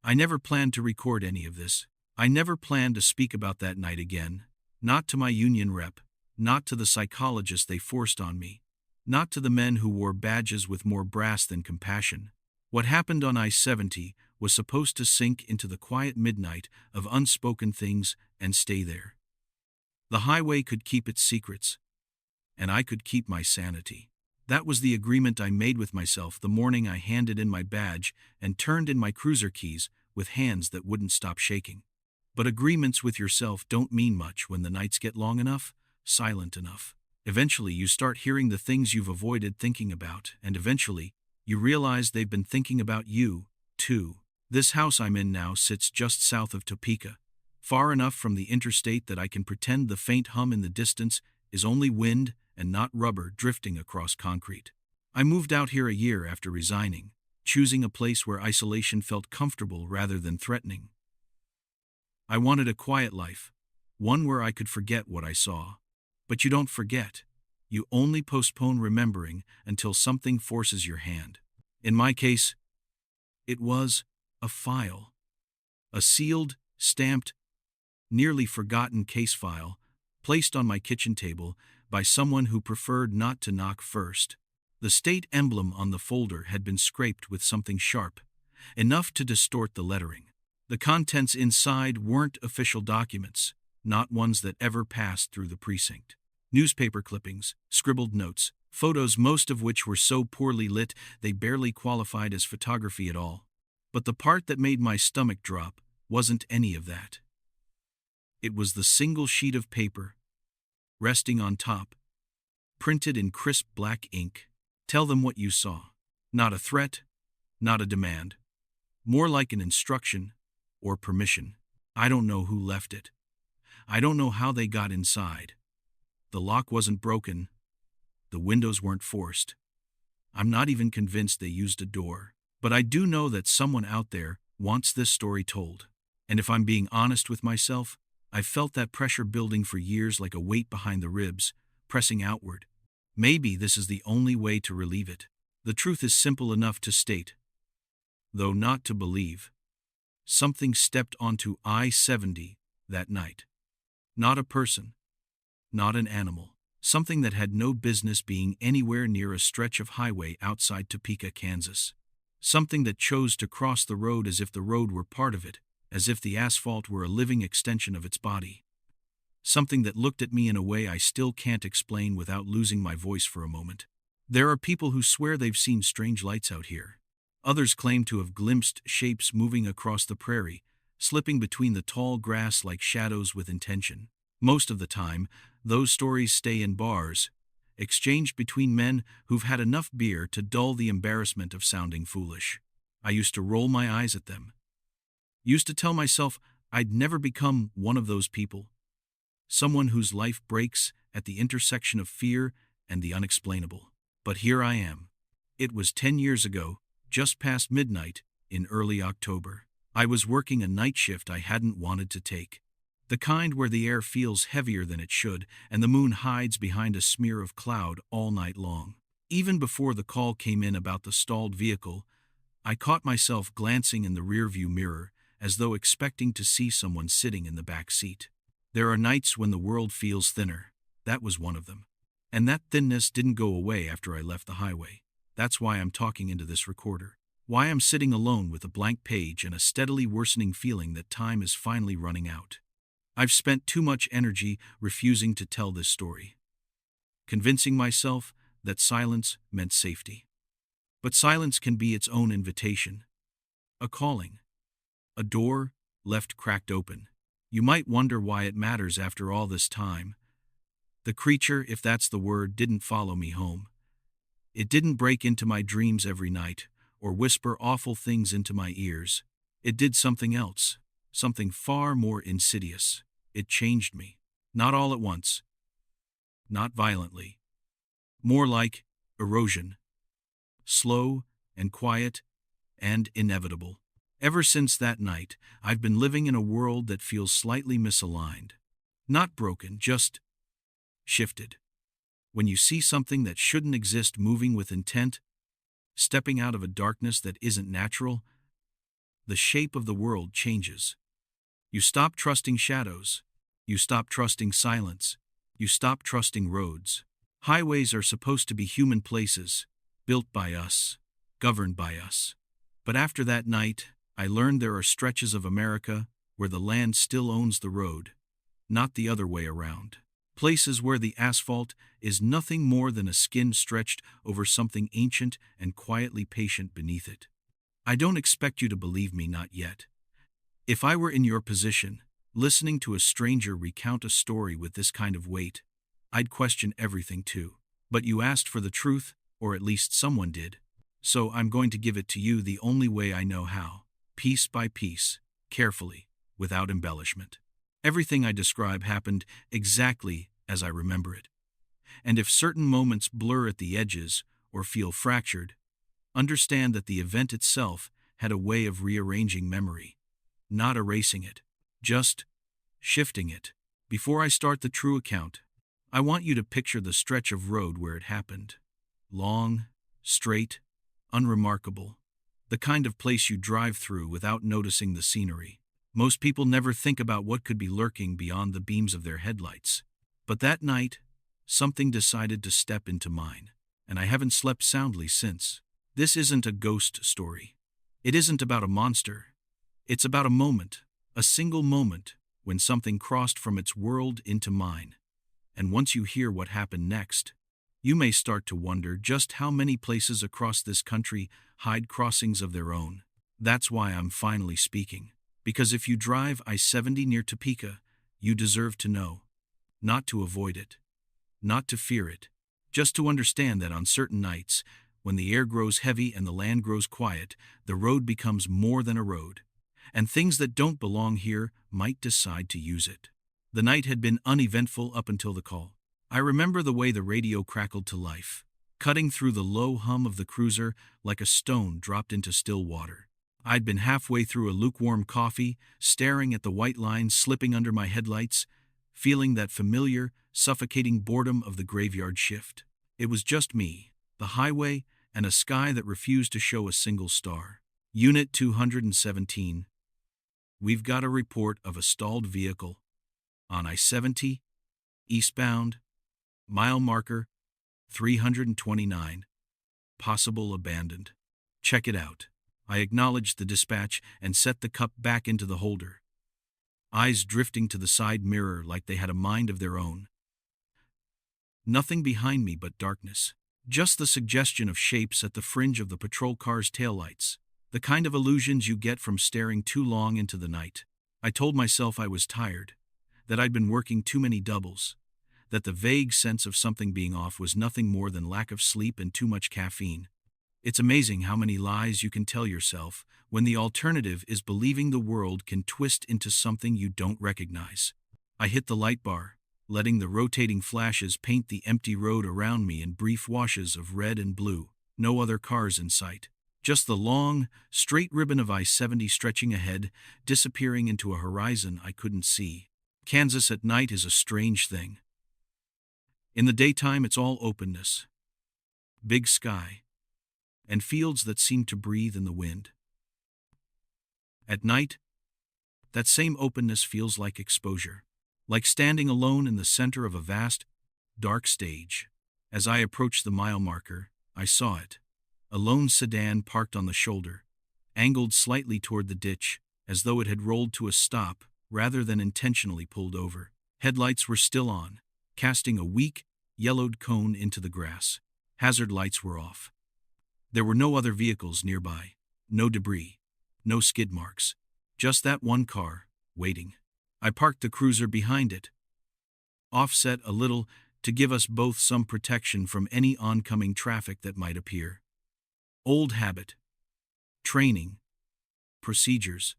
I never planned to record any of this. I never planned to speak about that night again. Not to my union rep. Not to the psychologist they forced on me. Not to the men who wore badges with more brass than compassion. What happened on I-70 was supposed to sink into the quiet midnight of unspoken things and stay there. The highway could keep its secrets, and I could keep my sanity. That was the agreement I made with myself the morning I handed in my badge and turned in my cruiser keys with hands that wouldn't stop shaking. But agreements with yourself don't mean much when the nights get long enough, silent enough. Eventually you start hearing the things you've avoided thinking about, and eventually you realize they've been thinking about you, too. This house I'm in now sits just south of Topeka, far enough from the interstate that I can pretend the faint hum in the distance is only wind and not rubber drifting across concrete. I moved out here a year after resigning, choosing a place where isolation felt comfortable rather than threatening. I wanted a quiet life, one where I could forget what I saw. But you don't forget. You only postpone remembering until something forces your hand. In my case, it was a file. A sealed, stamped, nearly forgotten case file, placed on my kitchen table by someone who preferred not to knock first. The state emblem on the folder had been scraped with something sharp, enough to distort the lettering. The contents inside weren't official documents, not ones that ever passed through the precinct. Newspaper clippings, scribbled notes, photos most of which were so poorly lit they barely qualified as photography at all. But the part that made my stomach drop wasn't any of that. It was the single sheet of paper, resting on top, printed in crisp black ink. Tell them what you saw. Not a threat, not a demand. More like an instruction or permission. I don't know who left it. I don't know how they got inside. The lock wasn't broken. The windows weren't forced. I'm not even convinced they used a door. But I do know that someone out there wants this story told. And if I'm being honest with myself, I've felt that pressure building for years, like a weight behind the ribs, pressing outward. Maybe this is the only way to relieve it. The truth is simple enough to state, though not to believe. Something stepped onto I-70 that night. Not a person. Not an animal. Something that had no business being anywhere near a stretch of highway outside Topeka, Kansas. Something that chose to cross the road as if the road were part of it, as if the asphalt were a living extension of its body. Something that looked at me in a way I still can't explain without losing my voice for a moment. There are people who swear they've seen strange lights out here. Others claim to have glimpsed shapes moving across the prairie, slipping between the tall grass like shadows with intention. Most of the time, those stories stay in bars, exchanged between men who've had enough beer to dull the embarrassment of sounding foolish. I used to roll my eyes at them. Used to tell myself I'd never become one of those people. Someone whose life breaks at the intersection of fear and the unexplainable. But here I am. It was 10 years ago, just past midnight, in early October. I was working a night shift I hadn't wanted to take. The kind where the air feels heavier than it should and the moon hides behind a smear of cloud all night long. Even before the call came in about the stalled vehicle, I caught myself glancing in the rearview mirror as though expecting to see someone sitting in the back seat. There are nights when the world feels thinner. That was one of them. And that thinness didn't go away after I left the highway. That's why I'm talking into this recorder. Why I'm sitting alone with a blank page and a steadily worsening feeling that time is finally running out. I've spent too much energy refusing to tell this story, convincing myself that silence meant safety. But silence can be its own invitation, a calling, a door left cracked open. You might wonder why it matters after all this time. The creature, if that's the word, didn't follow me home. It didn't break into my dreams every night or whisper awful things into my ears. It did something else, something far more insidious. It changed me. Not all at once. Not violently. More like erosion. Slow and quiet and inevitable. Ever since that night, I've been living in a world that feels slightly misaligned. Not broken, just shifted. When you see something that shouldn't exist moving with intent, stepping out of a darkness that isn't natural, the shape of the world changes. You stop trusting shadows. You stop trusting silence. You stop trusting roads. Highways are supposed to be human places, built by us, governed by us. But after that night, I learned there are stretches of America where the land still owns the road, not the other way around. Places where the asphalt is nothing more than a skin stretched over something ancient and quietly patient beneath it. I don't expect you to believe me, not yet. If I were in your position, listening to a stranger recount a story with this kind of weight, I'd question everything too. But you asked for the truth, or at least someone did. So I'm going to give it to you the only way I know how, piece by piece, carefully, without embellishment. Everything I describe happened exactly as I remember it. And if certain moments blur at the edges or feel fractured, understand that the event itself had a way of rearranging memory, not erasing it, just shifting it. Before I start the true account, I want you to picture the stretch of road where it happened. Long, straight, unremarkable. The kind of place you drive through without noticing the scenery. Most people never think about what could be lurking beyond the beams of their headlights. But that night, something decided to step into mine, and I haven't slept soundly since. This isn't a ghost story. It isn't about a monster. It's about a moment, a single moment, when something crossed from its world into mine. And once you hear what happened next, you may start to wonder just how many places across this country hide crossings of their own. That's why I'm finally speaking. Because if you drive I-70 near Topeka, you deserve to know. Not to avoid it. Not to fear it. Just to understand that on certain nights, when the air grows heavy and the land grows quiet, the road becomes more than a road. And things that don't belong here might decide to use it. The night had been uneventful up until the call. I remember the way the radio crackled to life, cutting through the low hum of the cruiser like a stone dropped into still water. I'd been halfway through a lukewarm coffee, staring at the white lines slipping under my headlights, feeling that familiar, suffocating boredom of the graveyard shift. It was just me, the highway, and a sky that refused to show a single star. Unit 217. We've got a report of a stalled vehicle on I-70, eastbound, mile marker 329, possible abandoned. Check it out. I acknowledged the dispatch and set the cup back into the holder, eyes drifting to the side mirror like they had a mind of their own. Nothing behind me but darkness. Just the suggestion of shapes at the fringe of the patrol car's taillights. The kind of illusions you get from staring too long into the night. I told myself I was tired, that I'd been working too many doubles, that the vague sense of something being off was nothing more than lack of sleep and too much caffeine. It's amazing how many lies you can tell yourself when the alternative is believing the world can twist into something you don't recognize. I hit the light bar, letting the rotating flashes paint the empty road around me in brief washes of red and blue. No other cars in sight. Just the long, straight ribbon of I-70 stretching ahead, disappearing into a horizon I couldn't see. Kansas at night is a strange thing. In the daytime, it's all openness, big sky, and fields that seem to breathe in the wind. At night, that same openness feels like exposure, like standing alone in the center of a vast, dark stage. As I approached the mile marker, I saw it. A lone sedan parked on the shoulder, angled slightly toward the ditch, as though it had rolled to a stop rather than intentionally pulled over. Headlights were still on, casting a weak, yellowed cone into the grass. Hazard lights were off. There were no other vehicles nearby, no debris, no skid marks, just that one car, waiting. I parked the cruiser behind it, offset a little to give us both some protection from any oncoming traffic that might appear. Old habit, training, procedures,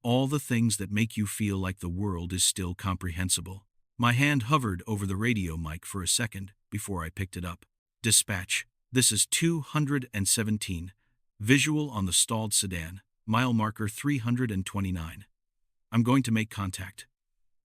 all the things that make you feel like the world is still comprehensible. My hand hovered over the radio mic for a second before I picked it up. Dispatch. This is 217. Visual on the stalled sedan, mile marker 329. I'm going to make contact.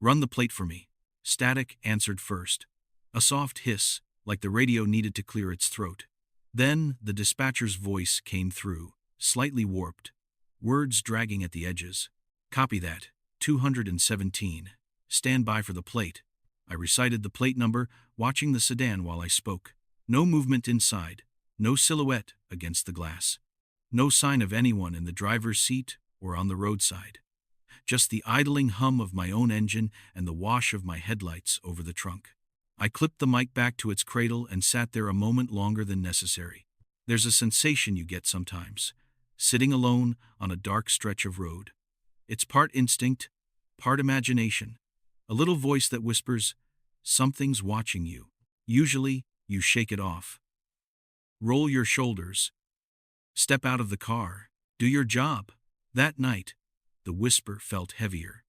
Run the plate for me. Static answered first. A soft hiss, like the radio needed to clear its throat. Then the dispatcher's voice came through, slightly warped. words dragging at the edges. Copy that. 217. Stand by for the plate. I recited the plate number, watching the sedan while I spoke. No movement inside, no silhouette against the glass. No sign of anyone in the driver's seat or on the roadside. Just the idling hum of my own engine and the wash of my headlights over the trunk. I clipped the mic back to its cradle and sat there a moment longer than necessary. There's a sensation you get sometimes, sitting alone on a dark stretch of road. It's part instinct, part imagination. A little voice that whispers, "Something's watching you." Usually, you shake it off. Roll your shoulders. Step out of the car. Do your job. That night, the whisper felt heavier.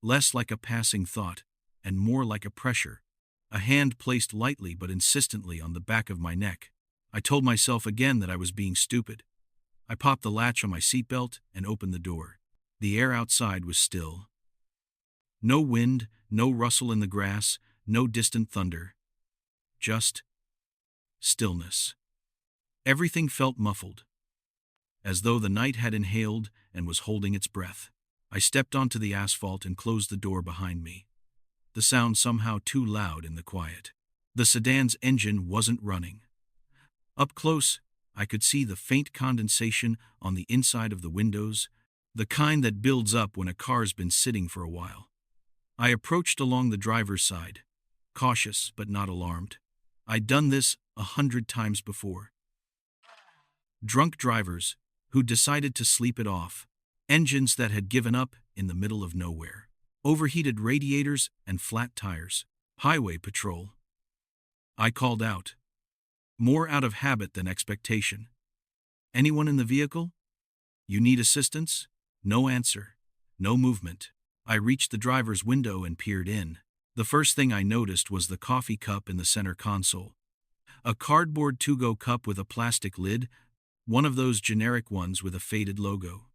Less like a passing thought, and more like a pressure. A hand placed lightly but insistently on the back of my neck. I told myself again that I was being stupid. I popped the latch on my seatbelt and opened the door. The air outside was still. No wind, no rustle in the grass, no distant thunder. Just stillness. Everything felt muffled, as though the night had inhaled and was holding its breath. I stepped onto the asphalt and closed the door behind me. The sound somehow too loud in the quiet. The sedan's engine wasn't running. Up close, I could see the faint condensation on the inside of the windows, the kind that builds up when a car's been sitting for a while. I approached along the driver's side, cautious but not alarmed. I'd done this 100 times before. Drunk drivers who decided to sleep it off, engines that had given up in the middle of nowhere, overheated radiators and flat tires, highway patrol. I called out, more out of habit than expectation. "Anyone in the vehicle? You need assistance?" No answer, no movement. I reached the driver's window and peered in. The first thing I noticed was the coffee cup in the center console. A cardboard to-go cup with a plastic lid, one of those generic ones with a faded logo.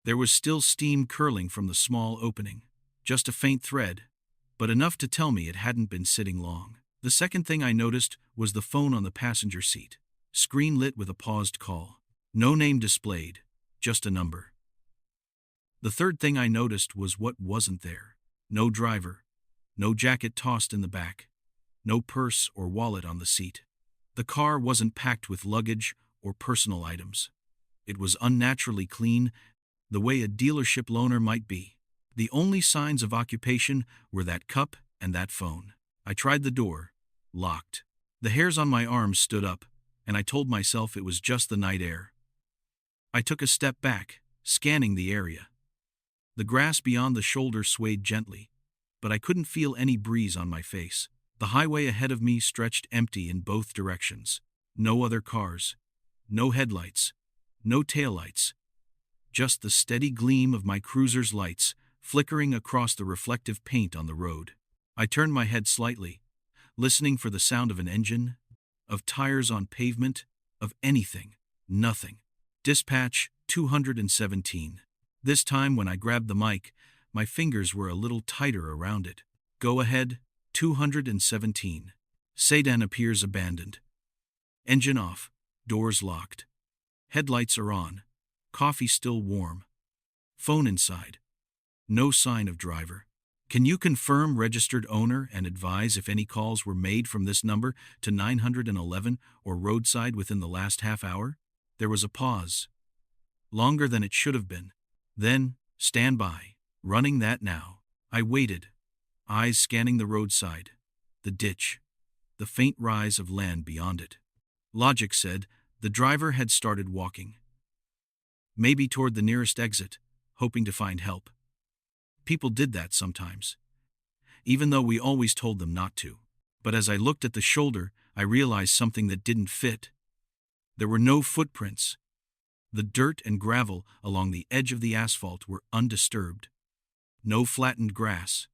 There was still steam curling from the small opening, just a faint thread, but enough to tell me it hadn't been sitting long. The second thing I noticed was the phone on the passenger seat, screen lit with a paused call. No name displayed, just a number. The third thing I noticed was what wasn't there. No driver, no jacket tossed in the back, no purse or wallet on the seat. The car wasn't packed with luggage or personal items. It was unnaturally clean, the way a dealership loaner might be. The only signs of occupation were that cup and that phone. I tried the door, locked. The hairs on my arms stood up, and I told myself it was just the night air. I took a step back, scanning the area. The grass beyond the shoulder swayed gently, but I couldn't feel any breeze on my face. The highway ahead of me stretched empty in both directions. No other cars, no headlights, no taillights. Just the steady gleam of my cruiser's lights flickering across the reflective paint on the road. I turned my head slightly, listening for the sound of an engine, of tires on pavement, of anything. Nothing. Dispatch 217. This time when I grabbed the mic, my fingers were a little tighter around it. Go ahead, 217. Sedan appears abandoned. Engine off, doors locked. Headlights are on, coffee still warm. Phone inside. No sign of driver. Can you confirm registered owner and advise if any calls were made from this number to 911 or roadside within the last half hour? There was a pause. Longer than it should have been. Then, stand by. Running that now. I waited, eyes scanning the roadside, the ditch, the faint rise of land beyond it. Logic said the driver had started walking. Maybe toward the nearest exit, hoping to find help. People did that sometimes, even though we always told them not to. But as I looked at the shoulder, I realized something that didn't fit. There were no footprints. The dirt and gravel along the edge of the asphalt were undisturbed. No flattened grass.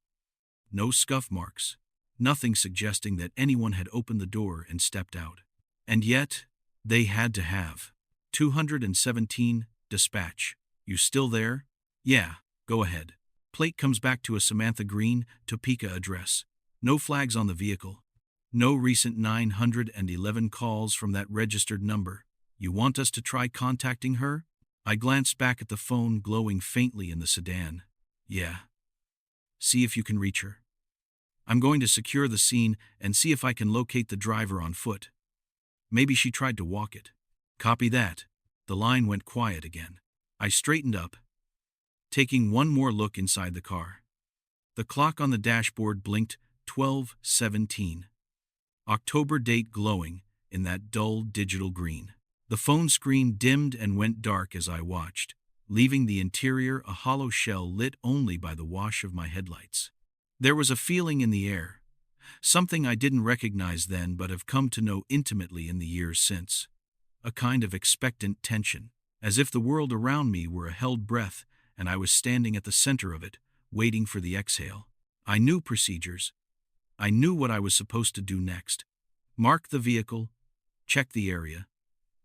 No scuff marks. Nothing suggesting that anyone had opened the door and stepped out. And yet, they had to have. 217, dispatch. You still there? Yeah, go ahead. Plate comes back to a Samantha Green, Topeka address. No flags on the vehicle. No recent 911 calls from that registered number. You want us to try contacting her? I glanced back at the phone glowing faintly in the sedan. Yeah. See if you can reach her. I'm going to secure the scene and see if I can locate the driver on foot. Maybe she tried to walk it. Copy that. The line went quiet again. I straightened up, taking one more look inside the car. The clock on the dashboard blinked 12:17. October date glowing in that dull digital green. The phone screen dimmed and went dark as I watched, leaving the interior a hollow shell lit only by the wash of my headlights. There was a feeling in the air, something I didn't recognize then but have come to know intimately in the years since. A kind of expectant tension, as if the world around me were a held breath and I was standing at the center of it, waiting for the exhale. I knew procedures. I knew what I was supposed to do next. Mark the vehicle, check the area,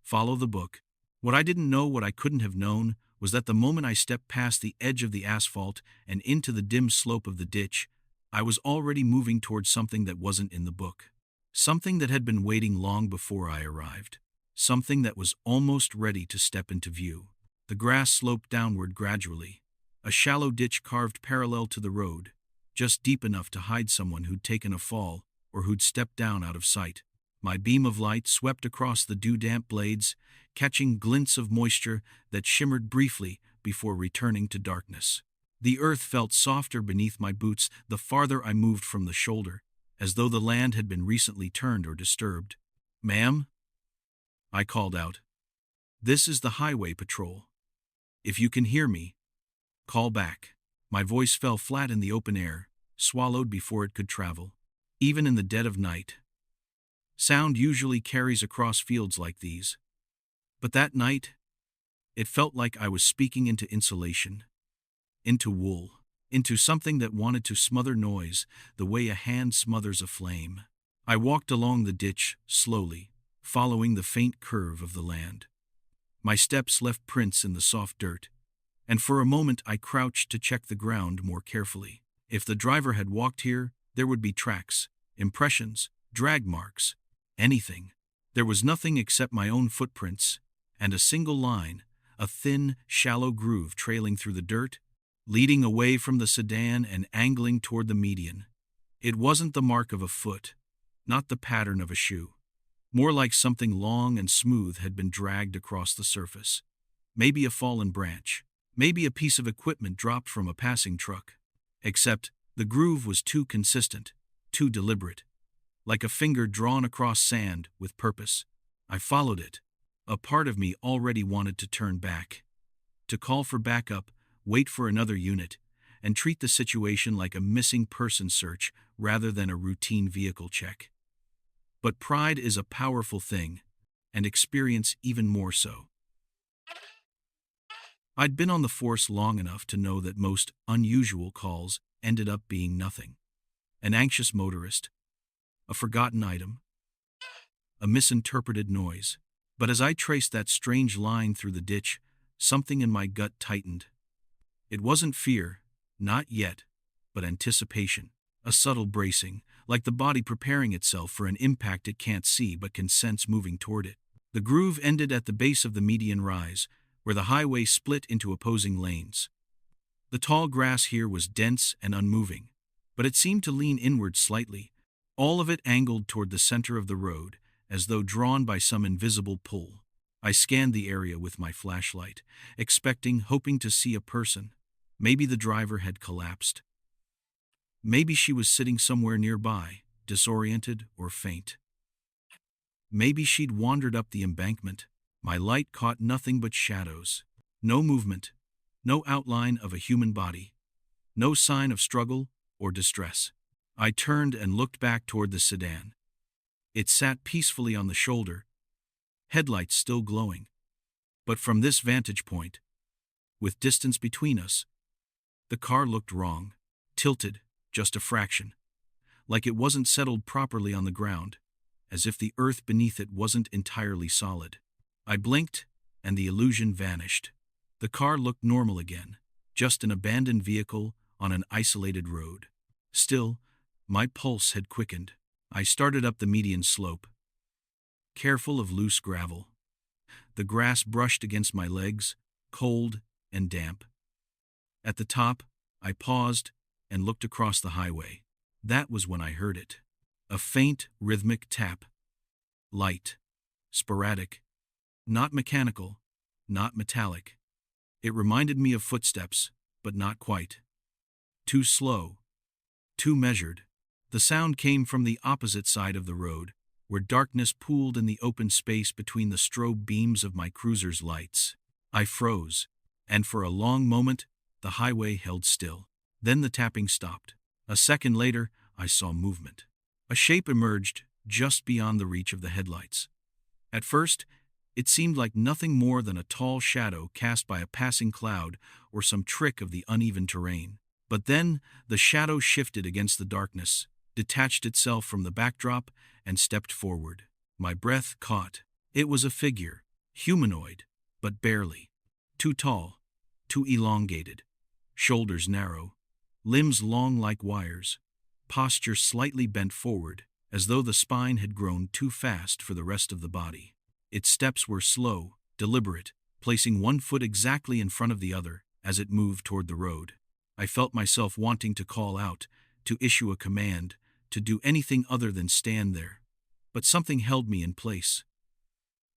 follow the book. What I didn't know, what I couldn't have known, was that the moment I stepped past the edge of the asphalt and into the dim slope of the ditch, I was already moving towards something that wasn't in the book. Something that had been waiting long before I arrived. Something that was almost ready to step into view. The grass sloped downward gradually. A shallow ditch carved parallel to the road, just deep enough to hide someone who'd taken a fall or who'd stepped down out of sight. My beam of light swept across the dew-damp blades, catching glints of moisture that shimmered briefly before returning to darkness. The earth felt softer beneath my boots the farther I moved from the shoulder, as though the land had been recently turned or disturbed. "Ma'am?" I called out. "This is the highway patrol. If you can hear me, call back." My voice fell flat in the open air, swallowed before it could travel. Even in the dead of night, sound usually carries across fields like these. But that night, it felt like I was speaking into insulation, into wool, into something that wanted to smother noise the way a hand smothers a flame. I walked along the ditch, slowly, following the faint curve of the land. My steps left prints in the soft dirt, and for a moment I crouched to check the ground more carefully. If the driver had walked here, there would be tracks, impressions, drag marks, anything. There was nothing except my own footprints, and a single line, a thin, shallow groove trailing through the dirt, leading away from the sedan and angling toward the median. It wasn't the mark of a foot, not the pattern of a shoe. More like something long and smooth had been dragged across the surface. Maybe a fallen branch, maybe a piece of equipment dropped from a passing truck. Except, the groove was too consistent, too deliberate. Like a finger drawn across sand with purpose. I followed it. A part of me already wanted to turn back, to call for backup, wait for another unit, and treat the situation like a missing person search rather than a routine vehicle check. But pride is a powerful thing, and experience even more so. I'd been on the force long enough to know that most unusual calls ended up being nothing. An anxious motorist, a forgotten item, a misinterpreted noise. But as I traced that strange line through the ditch, something in my gut tightened. It wasn't fear, not yet, but anticipation, a subtle bracing, like the body preparing itself for an impact it can't see but can sense moving toward it. The groove ended at the base of the median rise, where the highway split into opposing lanes. The tall grass here was dense and unmoving, but it seemed to lean inward slightly, all of it angled toward the center of the road, as though drawn by some invisible pull. I scanned the area with my flashlight, expecting, hoping to see a person. Maybe the driver had collapsed. Maybe she was sitting somewhere nearby, disoriented or faint. Maybe she'd wandered up the embankment. My light caught nothing but shadows. No movement, no outline of a human body, no sign of struggle or distress. I turned and looked back toward the sedan. It sat peacefully on the shoulder, headlights still glowing. But from this vantage point, with distance between us, the car looked wrong, tilted, just a fraction, like it wasn't settled properly on the ground, as if the earth beneath it wasn't entirely solid. I blinked, and the illusion vanished. The car looked normal again, just an abandoned vehicle on an isolated road. Still, my pulse had quickened. I started up the median slope, careful of loose gravel. The grass brushed against my legs, cold and damp. At the top, I paused and looked across the highway. That was when I heard it. A faint, rhythmic tap. Light. Sporadic. Not mechanical. Not metallic. It reminded me of footsteps, but not quite. Too slow. Too measured. The sound came from the opposite side of the road, where darkness pooled in the open space between the strobe beams of my cruiser's lights. I froze, and for a long moment, the highway held still. Then the tapping stopped. A second later, I saw movement. A shape emerged just beyond the reach of the headlights. At first, it seemed like nothing more than a tall shadow cast by a passing cloud or some trick of the uneven terrain. But then, the shadow shifted against the darkness, detached itself from the backdrop, and stepped forward. My breath caught. It was a figure, humanoid, but barely. Too tall, too elongated, shoulders narrow, limbs long like wires, posture slightly bent forward, as though the spine had grown too fast for the rest of the body. Its steps were slow, deliberate, placing one foot exactly in front of the other as it moved toward the road. I felt myself wanting to call out, to issue a command, to do anything other than stand there. But something held me in place.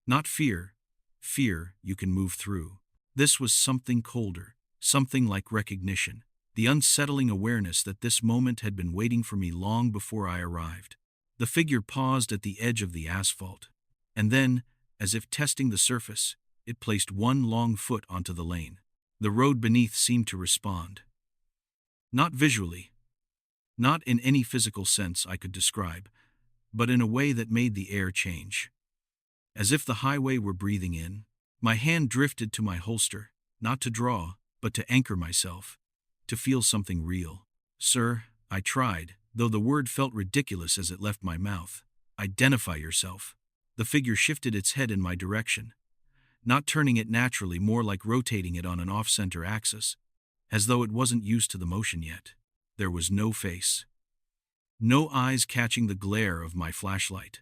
Not fear. Fear you can move through. This was something colder, something like recognition, the unsettling awareness that this moment had been waiting for me long before I arrived. The figure paused at the edge of the asphalt, and then, as if testing the surface, it placed one long foot onto the lane. The road beneath seemed to respond. Not visually, not in any physical sense I could describe, but in a way that made the air change. As if the highway were breathing in, my hand drifted to my holster, not to draw, but to anchor myself, to feel something real. "Sir," I tried, though the word felt ridiculous as it left my mouth. "Identify yourself." The figure shifted its head in my direction, not turning it naturally, more like rotating it on an off-center axis, as though it wasn't used to the motion yet. There was no face. No eyes catching the glare of my flashlight.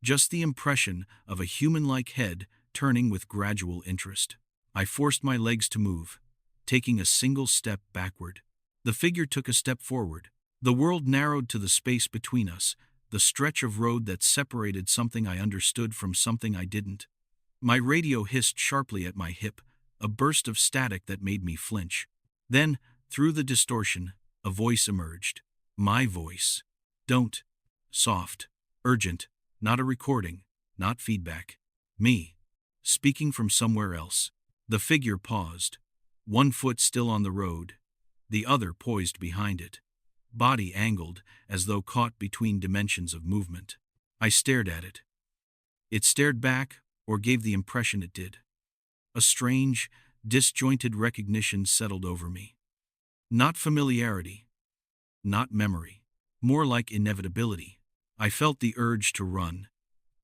Just the impression of a human-like head turning with gradual interest. I forced my legs to move, taking a single step backward. The figure took a step forward. The world narrowed to the space between us, the stretch of road that separated something I understood from something I didn't. My radio hissed sharply at my hip, a burst of static that made me flinch. Then, through the distortion, a voice emerged. My voice. Don't. Soft. Urgent. Not a recording. Not feedback. Me. Speaking from somewhere else. The figure paused. One foot still on the road. The other poised behind it. Body angled, as though caught between dimensions of movement. I stared at it. It stared back, or gave the impression it did. A strange, disjointed recognition settled over me. Not familiarity. Not memory. More like inevitability. I felt the urge to run,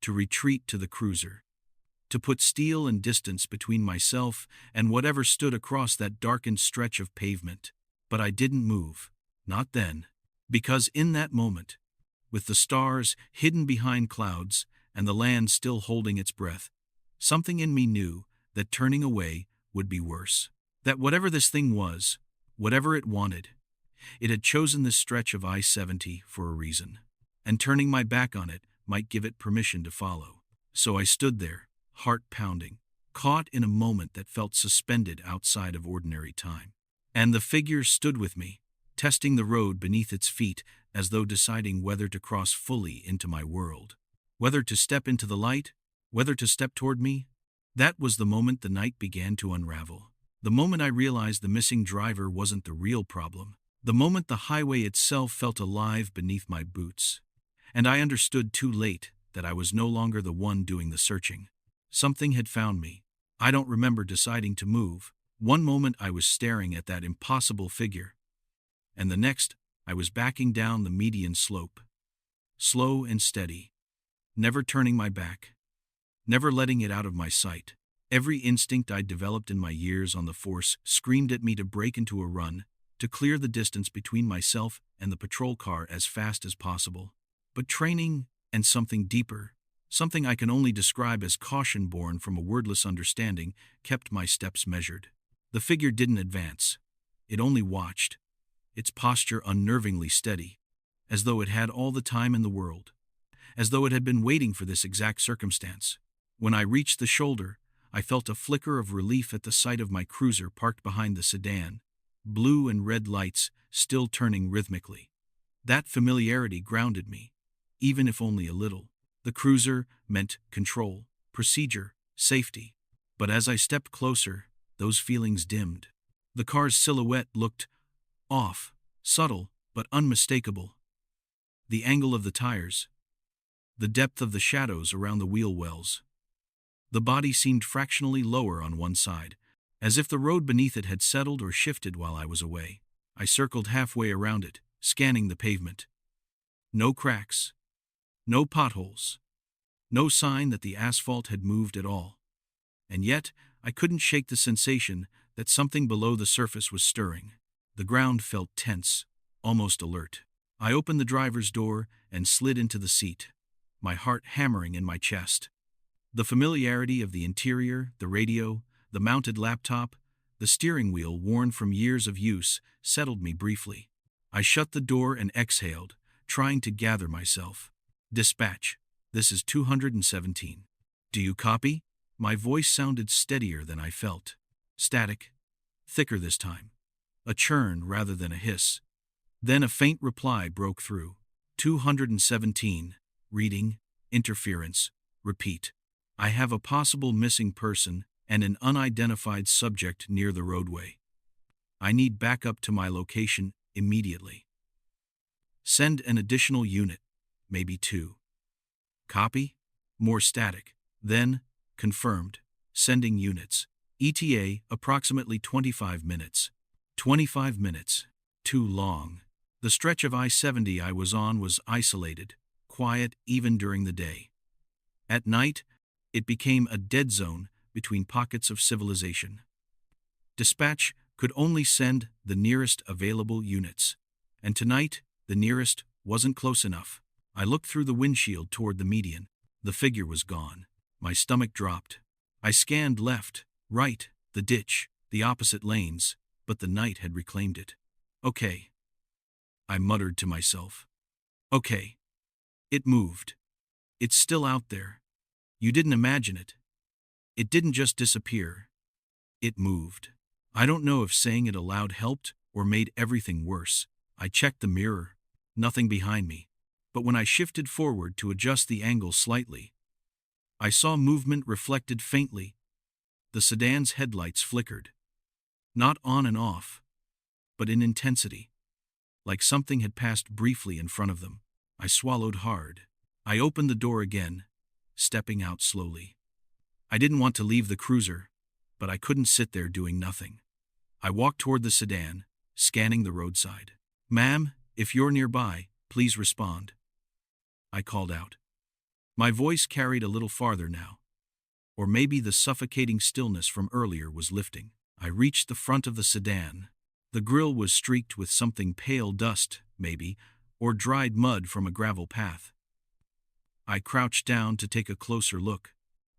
to retreat to the cruiser, to put steel and distance between myself and whatever stood across that darkened stretch of pavement. But I didn't move. Not then. Because in that moment, with the stars hidden behind clouds and the land still holding its breath, something in me knew that turning away would be worse. That whatever this thing was, whatever it wanted, it had chosen this stretch of I-70 for a reason. And turning my back on it might give it permission to follow. So I stood there, heart pounding, caught in a moment that felt suspended outside of ordinary time. And the figure stood with me, testing the road beneath its feet as though deciding whether to cross fully into my world. Whether to step into the light, whether to step toward me. That was the moment the night began to unravel. The moment I realized the missing driver wasn't the real problem. The moment the highway itself felt alive beneath my boots. And I understood too late that I was no longer the one doing the searching. Something had found me. I don't remember deciding to move. One moment I was staring at that impossible figure, and the next I was backing down the median slope. Slow and steady. Never turning my back. Never letting it out of my sight. Every instinct I'd developed in my years on the force screamed at me to break into a run, to clear the distance between myself and the patrol car as fast as possible. But training and something deeper, Something I can only describe as caution born from a wordless understanding kept my steps measured. The figure didn't advance. It only watched, its posture unnervingly steady, as though it had all the time in the world, as though it had been waiting for this exact circumstance. When I reached the shoulder, I felt a flicker of relief at the sight of my cruiser parked behind the sedan, blue and red lights still turning rhythmically. That familiarity grounded me, even if only a little. The cruiser meant control, procedure, safety. But as I stepped closer, those feelings dimmed. The car's silhouette looked off, subtle but unmistakable. The angle of the tires, the depth of the shadows around the wheel wells. The body seemed fractionally lower on one side, as if the road beneath it had settled or shifted while I was away. I circled halfway around it, scanning the pavement. No cracks, no potholes, no sign that the asphalt had moved at all. And yet, I couldn't shake the sensation that something below the surface was stirring. The ground felt tense, almost alert. I opened the driver's door and slid into the seat, my heart hammering in my chest. The familiarity of the interior, the radio, the mounted laptop, the steering wheel worn from years of use settled me briefly. I shut the door and exhaled, trying to gather myself. Dispatch, this is 217. Do you copy? My voice sounded steadier than I felt. Static, thicker this time. A churn rather than a hiss. Then a faint reply broke through. 217. Reading, interference, repeat. I have a possible missing person and an unidentified subject near the roadway. I need backup to my location immediately. Send an additional unit, maybe 2. Copy? More static. Then, confirmed. Sending units. ETA approximately 25 minutes. 25 minutes. Too long. The stretch of I-70 I was on was isolated, quiet even during the day. At night, it became a dead zone between pockets of civilization. Dispatch could only send the nearest available units, and tonight, the nearest wasn't close enough. I looked through the windshield toward the median. The figure was gone. My stomach dropped. I scanned left, right, the ditch, the opposite lanes, but the night had reclaimed it. Okay. I muttered to myself. Okay. It moved. It's still out there. You didn't imagine it. It didn't just disappear. It moved. I don't know if saying it aloud helped or made everything worse. I checked the mirror. Nothing behind me. But when I shifted forward to adjust the angle slightly, I saw movement reflected faintly. The sedan's headlights flickered. Not on and off, but in intensity. Like something had passed briefly in front of them. I swallowed hard. I opened the door again, stepping out slowly. I didn't want to leave the cruiser, but I couldn't sit there doing nothing. I walked toward the sedan, scanning the roadside. Ma'am, if you're nearby, please respond. I called out. My voice carried a little farther now. Or maybe the suffocating stillness from earlier was lifting. I reached the front of the sedan. The grille was streaked with something pale dust, maybe, or dried mud from a gravel path. I crouched down to take a closer look.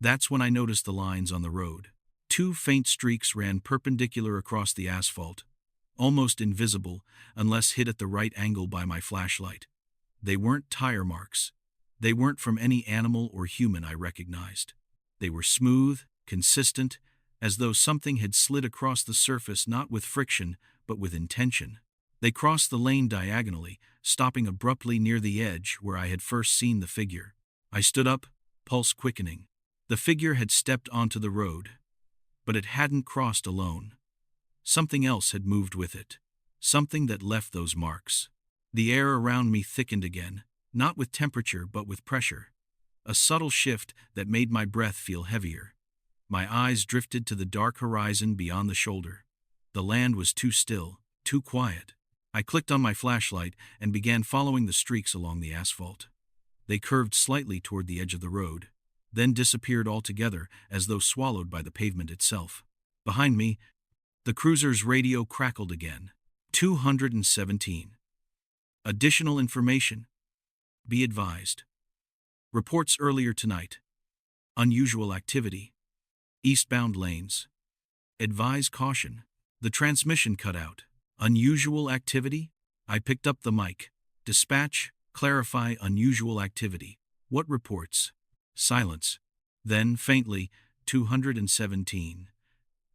That's when I noticed the lines on the road. 2 faint streaks ran perpendicular across the asphalt, almost invisible unless hit at the right angle by my flashlight. They weren't tire marks. They weren't from any animal or human I recognized. They were smooth, consistent, as though something had slid across the surface not with friction, but with intention. They crossed the lane diagonally, stopping abruptly near the edge where I had first seen the figure. I stood up, pulse quickening. The figure had stepped onto the road, but it hadn't crossed alone. Something else had moved with it, something that left those marks. The air around me thickened again, not with temperature but with pressure. A subtle shift that made my breath feel heavier. My eyes drifted to the dark horizon beyond the shoulder. The land was too still, too quiet. I clicked on my flashlight and began following the streaks along the asphalt. They curved slightly toward the edge of the road, then disappeared altogether as though swallowed by the pavement itself. Behind me, the cruiser's radio crackled again. 217. Additional information. Be advised. Reports earlier tonight. Unusual activity. Eastbound lanes. Advise caution. The transmission cut out. Unusual activity? I picked up the mic. Dispatch, clarify unusual activity. What reports? Silence. Then, faintly, 217.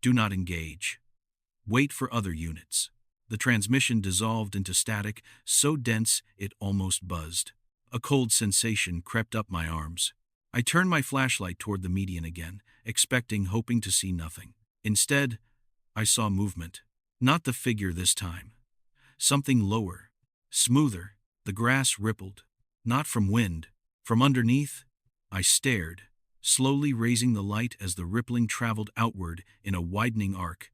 Do not engage. Wait for other units. The transmission dissolved into static, so dense it almost buzzed. A cold sensation crept up my arms. I turned my flashlight toward the median again, hoping to see nothing. Instead, I saw movement. Not the figure this time. Something lower, smoother. The grass rippled. Not from wind. From underneath, I stared, slowly raising the light as the rippling traveled outward in a widening arc,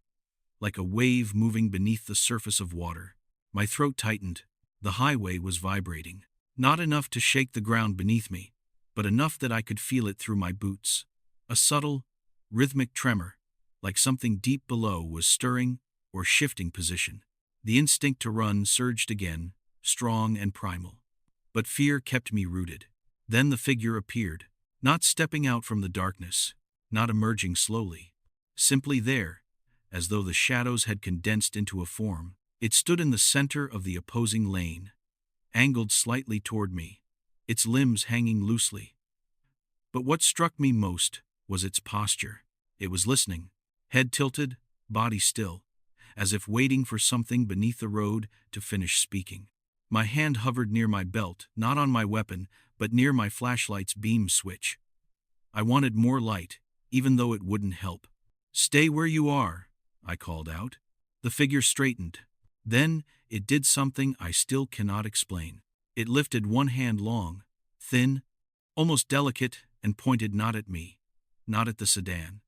like a wave moving beneath the surface of water. My throat tightened. The highway was vibrating. Not enough to shake the ground beneath me, but enough that I could feel it through my boots. A subtle, rhythmic tremor, like something deep below was stirring or shifting position. The instinct to run surged again, strong and primal. But fear kept me rooted. Then the figure appeared, not stepping out from the darkness, not emerging slowly. Simply there, as though the shadows had condensed into a form. It stood in the center of the opposing lane, angled slightly toward me, its limbs hanging loosely. But what struck me most was its posture. It was listening, head tilted, body still, as if waiting for something beneath the road to finish speaking. My hand hovered near my belt, not on my weapon, but near my flashlight's beam switch. I wanted more light, even though it wouldn't help. "Stay where you are," I called out. The figure straightened. Then it did something I still cannot explain. It lifted one hand long, thin, almost delicate, and pointed not at me, not at the sedan,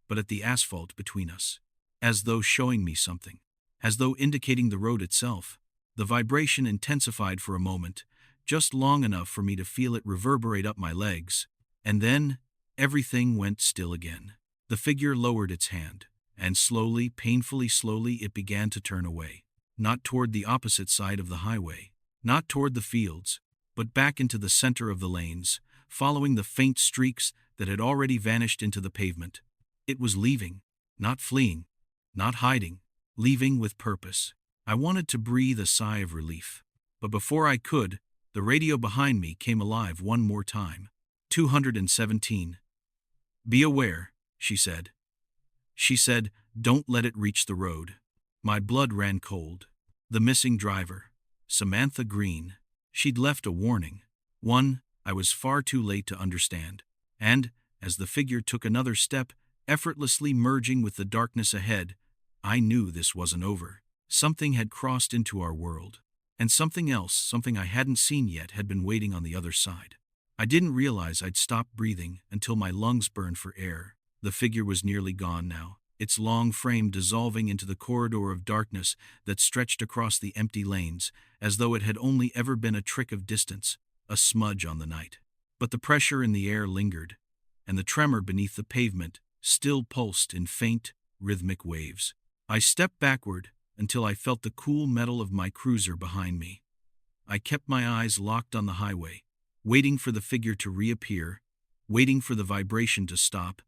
but at the asphalt between us, as though showing me something, as though indicating the road itself. The vibration intensified for a moment, just long enough for me to feel it reverberate up my legs, and then everything went still again. The figure lowered its hand, and slowly, painfully slowly, it began to turn away. Not toward the opposite side of the highway, not toward the fields, but back into the center of the lanes, following the faint streaks that had already vanished into the pavement. It was leaving, not fleeing, not hiding, leaving with purpose. I wanted to breathe a sigh of relief, but before I could, the radio behind me came alive one more time. 217. "Be aware," she said. She said, "Don't let it reach the road." My blood ran cold. The missing driver, Samantha Green. She'd left a warning. One I was far too late to understand. And, as the figure took another step, effortlessly merging with the darkness ahead, I knew this wasn't over. Something had crossed into our world. And something else, something I hadn't seen yet, had been waiting on the other side. I didn't realize I'd stopped breathing until my lungs burned for air. The figure was nearly gone now, its long frame dissolving into the corridor of darkness that stretched across the empty lanes, as though it had only ever been a trick of distance, a smudge on the night. But the pressure in the air lingered, and the tremor beneath the pavement still pulsed in faint, rhythmic waves. I stepped backward until I felt the cool metal of my cruiser behind me. I kept my eyes locked on the highway, waiting for the figure to reappear, waiting for the vibration to stop,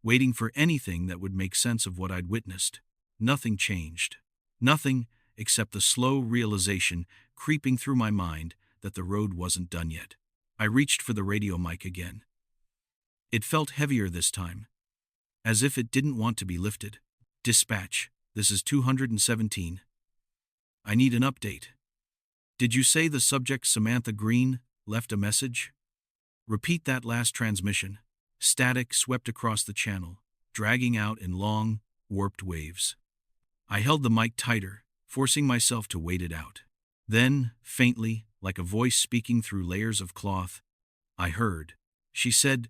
waiting for anything that would make sense of what I'd witnessed. Nothing changed. Nothing except the slow realization creeping through my mind that the road wasn't done yet. I reached for the radio mic again. It felt heavier this time, as if it didn't want to be lifted. "Dispatch, this is 217. I need an update. Did you say the subject Samantha Green left a message?" Repeat that last transmission. Static swept across the channel, dragging out in long, warped waves. I held the mic tighter, forcing myself to wait it out. Then, faintly, like a voice speaking through layers of cloth, I heard. She said,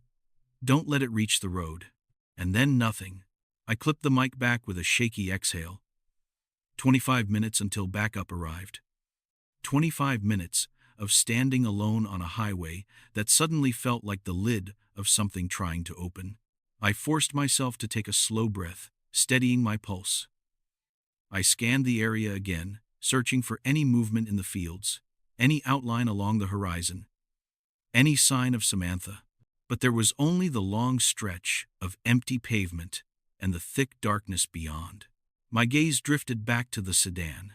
"Don't let it reach the road." And then nothing. I clipped the mic back with a shaky exhale. 25 minutes until backup arrived. 25 minutes of standing alone on a highway that suddenly felt like the lid of something trying to open. I forced myself to take a slow breath, steadying my pulse. I scanned the area again, searching for any movement in the fields, any outline along the horizon. any sign of Samantha. But there was only the long stretch of empty pavement and the thick darkness beyond. My gaze drifted back to the sedan.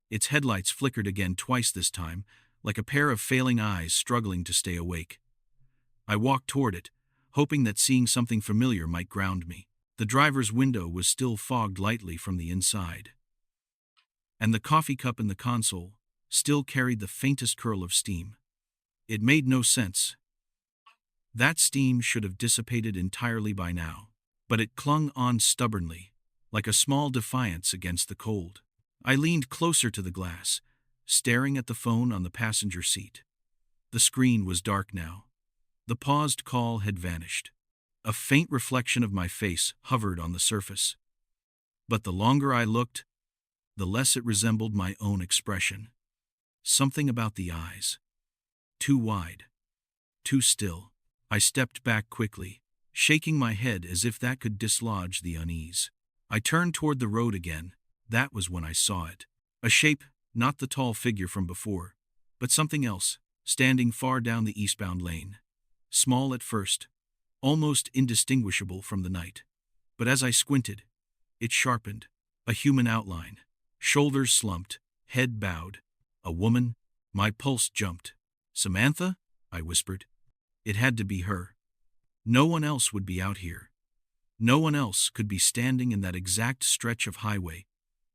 Its headlights flickered again twice this time, like a pair of failing eyes struggling to stay awake. I walked toward it, hoping that seeing something familiar might ground me. The driver's window was still fogged lightly from the inside, and the coffee cup in the console still carried the faintest curl of steam. It made no sense. That steam should have dissipated entirely by now, but it clung on stubbornly, like a small defiance against the cold. I leaned closer to the glass, staring at the phone on the passenger seat. The screen was dark now. The paused call had vanished. A faint reflection of my face hovered on the surface. But the longer I looked, the less it resembled my own expression. Something about the eyes. Too wide. Too still. I stepped back quickly, shaking my head as if that could dislodge the unease. I turned toward the road again. That was when I saw it. A shape, not the tall figure from before, but something else, standing far down the eastbound lane. Small at first, almost indistinguishable from the night. But as I squinted, it sharpened. A human outline. Shoulders slumped, head bowed. A woman. My pulse jumped. "Samantha?" I whispered. It had to be her. No one else would be out here. No one else could be standing in that exact stretch of highway,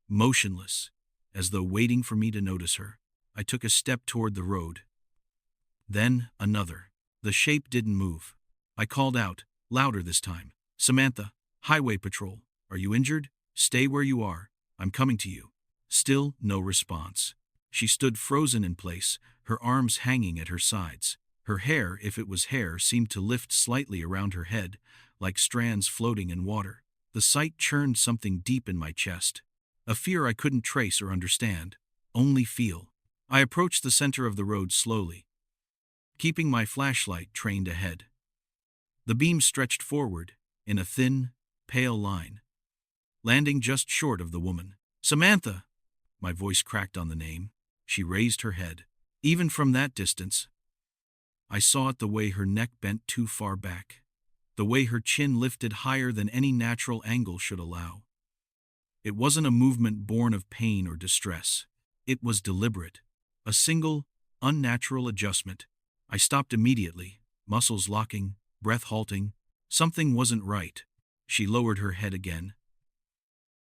motionless, as though waiting for me to notice her. I took a step toward the road. Then another. The shape didn't move. I called out, louder this time. "Samantha, Highway Patrol, are you injured? Stay where you are. I'm coming to you." Still no response. She stood frozen in place, her arms hanging at her sides. Her hair, if it was hair, seemed to lift slightly around her head, like strands floating in water. The sight churned something deep in my chest. A fear I couldn't trace or understand, only feel. I approached the center of the road slowly, keeping my flashlight trained ahead. The beam stretched forward, in a thin, pale line, landing just short of the woman. "Samantha!" My voice cracked on the name. She raised her head. Even from that distance, I saw it, the way her neck bent too far back, the way her chin lifted higher than any natural angle should allow. It wasn't a movement born of pain or distress. It was deliberate. A single, unnatural adjustment. I stopped immediately, muscles locking, breath halting. Something wasn't right. She lowered her head again.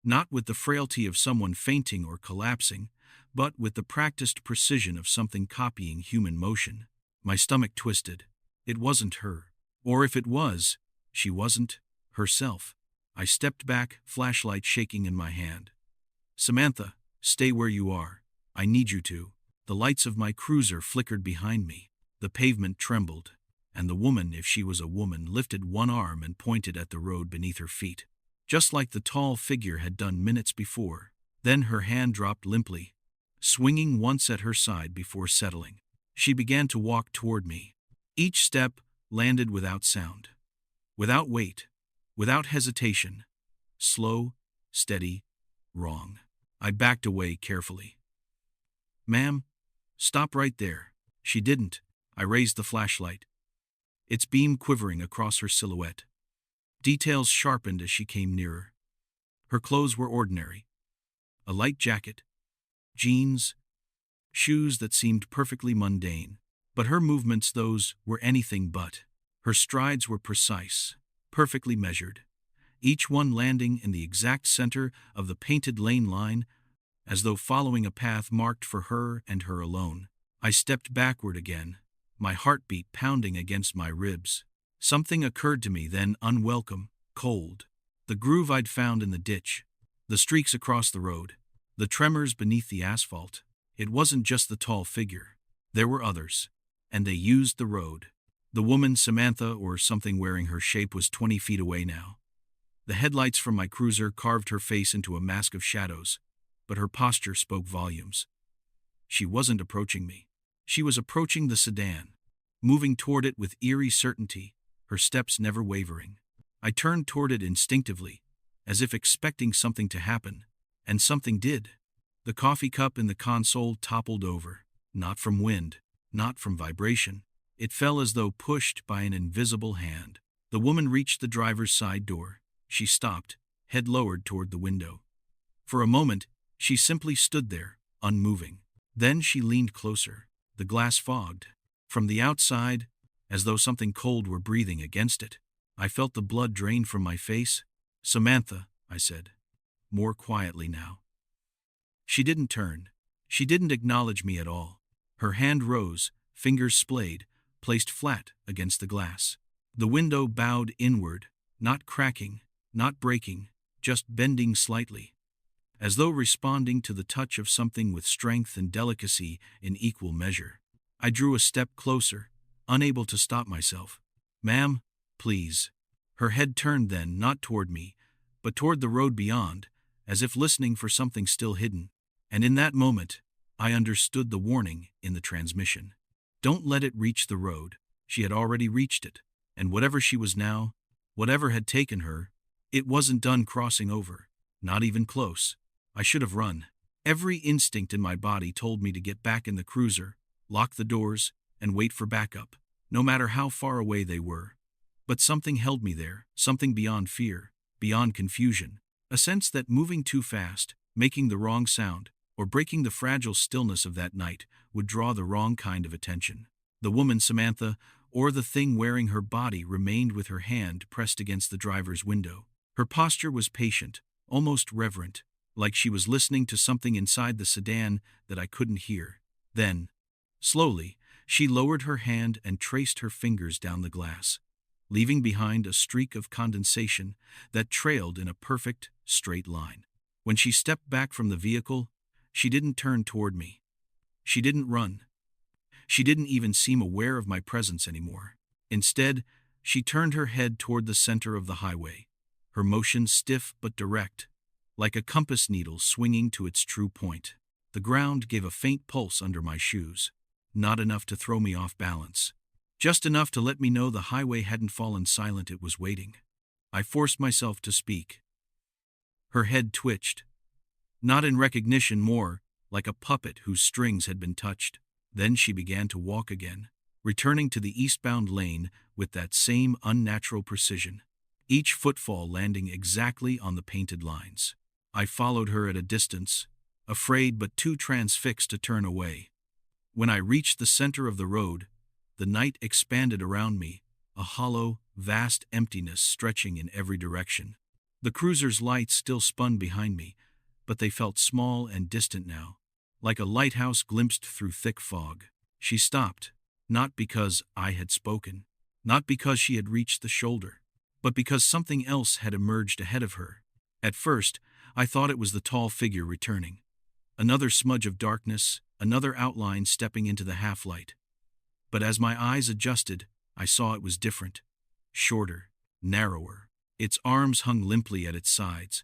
Not with the frailty of someone fainting or collapsing, but with the practiced precision of something copying human motion. My stomach twisted. It wasn't her. Or if it was, she wasn't herself. I stepped back, flashlight shaking in my hand. "Samantha, stay where you are. I need you to." The lights of my cruiser flickered behind me. The pavement trembled, and the woman, if she was a woman, lifted one arm and pointed at the road beneath her feet, just like the tall figure had done minutes before. Then her hand dropped limply, swinging once at her side before settling. She began to walk toward me. Each step landed without sound, without weight, without hesitation. Slow, steady, wrong. I backed away carefully. "Ma'am, stop right there." She didn't. I raised the flashlight, its beam quivering across her silhouette. Details sharpened as she came nearer. Her clothes were ordinary. A light jacket, jeans, shoes that seemed perfectly mundane. But her movements, those were anything but. Her strides were precise, perfectly measured, each one landing in the exact center of the painted lane line, as though following a path marked for her and her alone. I stepped backward again, my heartbeat pounding against my ribs. Something occurred to me then, unwelcome, cold. The groove I'd found in the ditch, the streaks across the road, the tremors beneath the asphalt. It wasn't just the tall figure. There were others, and they used the road. The woman, Samantha or something wearing her shape, was 20 feet away now. The headlights from my cruiser carved her face into a mask of shadows, but her posture spoke volumes. She wasn't approaching me. She was approaching the sedan, moving toward it with eerie certainty, her steps never wavering. I turned toward it instinctively, as if expecting something to happen, and something did. The coffee cup in the console toppled over, not from wind, not from vibration, It fell as though pushed by an invisible hand. The woman reached the driver's side door. She stopped, head lowered toward the window. For a moment, she simply stood there, unmoving. Then she leaned closer. The glass fogged. From the outside, as though something cold were breathing against it, I felt the blood drain from my face. "Samantha," I said, more quietly now. She didn't turn. She didn't acknowledge me at all. Her hand rose, fingers splayed, placed flat against the glass. The window bowed inward, not cracking, not breaking, just bending slightly, as though responding to the touch of something with strength and delicacy in equal measure. I drew a step closer, unable to stop myself. "Ma'am, please." Her head turned then, not toward me, but toward the road beyond, as if listening for something still hidden. And in that moment, I understood the warning in the transmission. Don't let it reach the road. She had already reached it, and whatever she was now, whatever had taken her, it wasn't done crossing over, not even close. I should have run. Every instinct in my body told me to get back in the cruiser, lock the doors, and wait for backup, no matter how far away they were. But something held me there, something beyond fear, beyond confusion, a sense that moving too fast, making the wrong sound, or breaking the fragile stillness of that night would draw the wrong kind of attention. The woman, Samantha, or the thing wearing her body, remained with her hand pressed against the driver's window. Her posture was patient, almost reverent, like she was listening to something inside the sedan that I couldn't hear. Then, slowly, she lowered her hand and traced her fingers down the glass, leaving behind a streak of condensation that trailed in a perfect, straight line. When she stepped back from the vehicle, she didn't turn toward me. She didn't run. She didn't even seem aware of my presence anymore. Instead, she turned her head toward the center of the highway, her motion stiff but direct, like a compass needle swinging to its true point. The ground gave a faint pulse under my shoes, not enough to throw me off balance, just enough to let me know the highway hadn't fallen silent, it was waiting. I forced myself to speak. Her head twitched, not in recognition, more like a puppet whose strings had been touched. Then she began to walk again, returning to the eastbound lane with that same unnatural precision, each footfall landing exactly on the painted lines. I followed her at a distance, afraid but too transfixed to turn away. When I reached the center of the road, the night expanded around me, a hollow, vast emptiness stretching in every direction. The cruiser's lights still spun behind me, but they felt small and distant now, like a lighthouse glimpsed through thick fog. She stopped, not because I had spoken, not because she had reached the shoulder, but because something else had emerged ahead of her. At first, I thought it was the tall figure returning. Another smudge of darkness, another outline stepping into the half-light. But as my eyes adjusted, I saw it was different. Shorter, narrower. Its arms hung limply at its sides,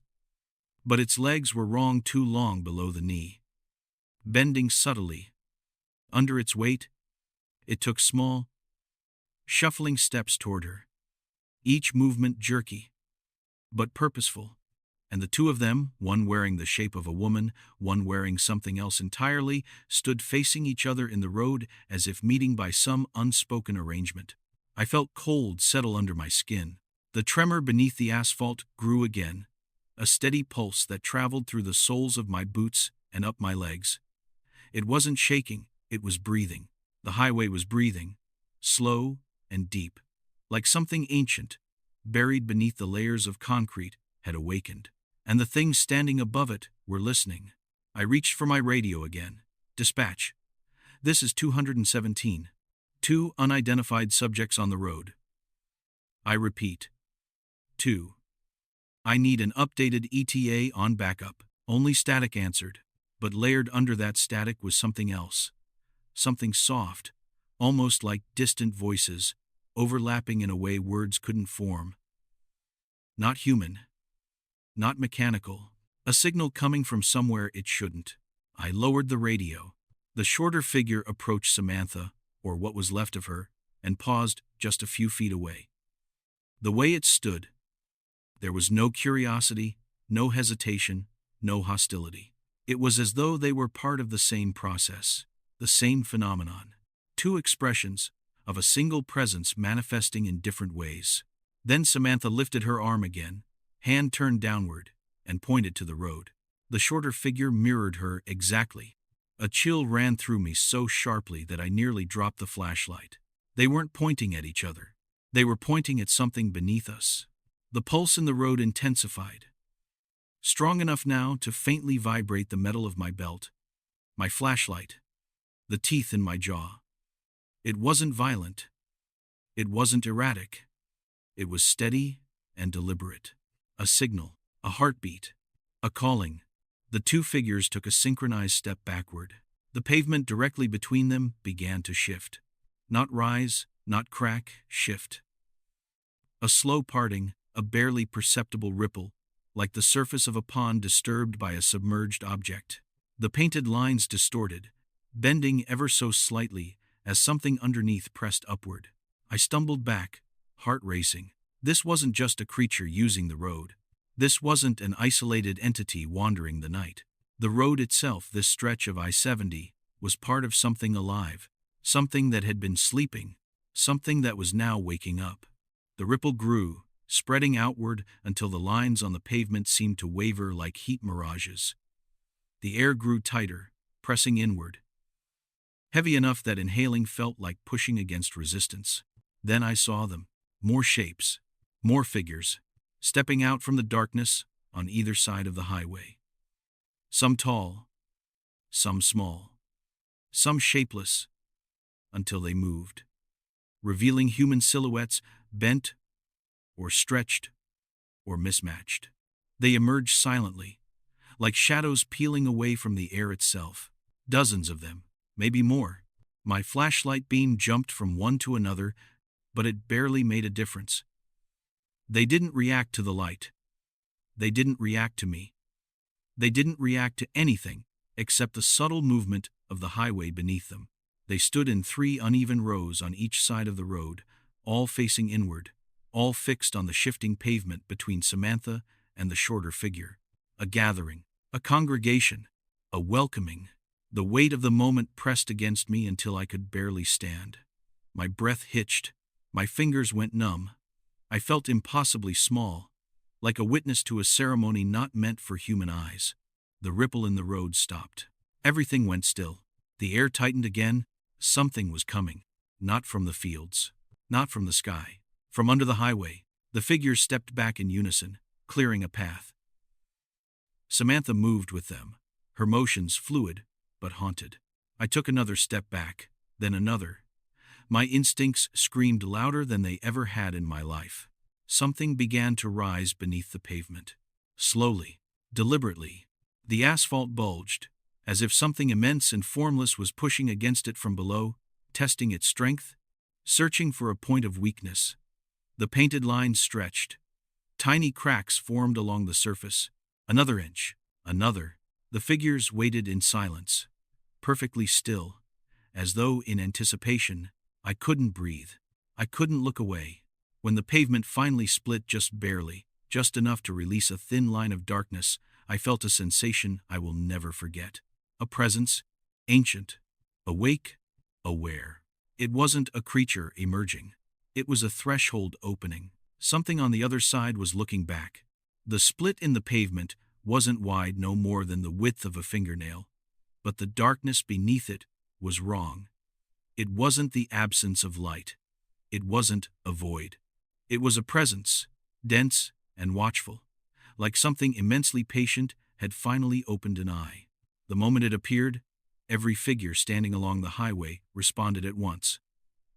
but its legs were wrong, too long below the knee, bending subtly. Under its weight, it took small, shuffling steps toward her, each movement jerky, but purposeful. And the two of them, one wearing the shape of a woman, one wearing something else entirely, stood facing each other in the road as if meeting by some unspoken arrangement. I felt cold settle under my skin. The tremor beneath the asphalt grew again, a steady pulse that traveled through the soles of my boots and up my legs. It wasn't shaking, it was breathing. The highway was breathing, slow and deep, like something ancient, buried beneath the layers of concrete, had awakened. And the things standing above it were listening. I reached for my radio again. "Dispatch. This is 217. 2 unidentified subjects on the road. I repeat. 2. I need an updated ETA on backup." Only static answered, but layered under that static was something else. Something soft, almost like distant voices, overlapping in a way words couldn't form. Not human. Not mechanical. A signal coming from somewhere it shouldn't. I lowered the radio. The shorter figure approached Samantha, or what was left of her, and paused just a few feet away. The way it stood, there was no curiosity, no hesitation, no hostility. It was as though they were part of the same process, the same phenomenon. Two expressions, of a single presence manifesting in different ways. Then Samantha lifted her arm again, hand turned downward, and pointed to the road. The shorter figure mirrored her exactly. A chill ran through me so sharply that I nearly dropped the flashlight. They weren't pointing at each other. They were pointing at something beneath us. The pulse in the road intensified, strong enough now to faintly vibrate the metal of my belt, my flashlight, the teeth in my jaw. It wasn't violent. It wasn't erratic. It was steady and deliberate. A signal, a heartbeat, a calling. The two figures took a synchronized step backward. The pavement directly between them began to shift. Not rise, not crack, shift. A slow parting, a barely perceptible ripple, like the surface of a pond disturbed by a submerged object. The painted lines distorted, bending ever so slightly as something underneath pressed upward. I stumbled back, heart racing. This wasn't just a creature using the road. This wasn't an isolated entity wandering the night. The road itself, this stretch of I-70, was part of something alive, something that had been sleeping, something that was now waking up. The ripple grew, spreading outward until the lines on the pavement seemed to waver like heat mirages. The air grew tighter, pressing inward, heavy enough that inhaling felt like pushing against resistance. Then I saw them, more shapes, more figures, stepping out from the darkness on either side of the highway. Some tall, some small, some shapeless, until they moved, revealing human silhouettes bent or stretched or mismatched. They emerged silently, like shadows peeling away from the air itself. Dozens of them, maybe more. My flashlight beam jumped from one to another, but it barely made a difference. They didn't react to the light. They didn't react to me. They didn't react to anything except the subtle movement of the highway beneath them. They stood in 3 uneven rows on each side of the road, all facing inward, all fixed on the shifting pavement between Samantha and the shorter figure. A gathering, a congregation, a welcoming. The weight of the moment pressed against me until I could barely stand. My breath hitched. My fingers went numb. I felt impossibly small, like a witness to a ceremony not meant for human eyes. The ripple in the road stopped. Everything went still. The air tightened again. Something was coming. Not from the fields. Not from the sky. From under the highway. The figures stepped back in unison, clearing a path. Samantha moved with them, her motions fluid but haunted. I took another step back, then another. My instincts screamed louder than they ever had in my life. Something began to rise beneath the pavement. Slowly, deliberately. The asphalt bulged, as if something immense and formless was pushing against it from below, testing its strength, searching for a point of weakness. The painted lines stretched. Tiny cracks formed along the surface. Another inch, another. The figures waited in silence, perfectly still, as though in anticipation. I couldn't breathe. I couldn't look away. When the pavement finally split just barely, just enough to release a thin line of darkness, I felt a sensation I will never forget. A presence, ancient, awake, aware. It wasn't a creature emerging. It was a threshold opening. Something on the other side was looking back. The split in the pavement wasn't wide, no more than the width of a fingernail, but the darkness beneath it was wrong. It wasn't the absence of light. It wasn't a void. It was a presence, dense and watchful, like something immensely patient had finally opened an eye. The moment it appeared, every figure standing along the highway responded at once.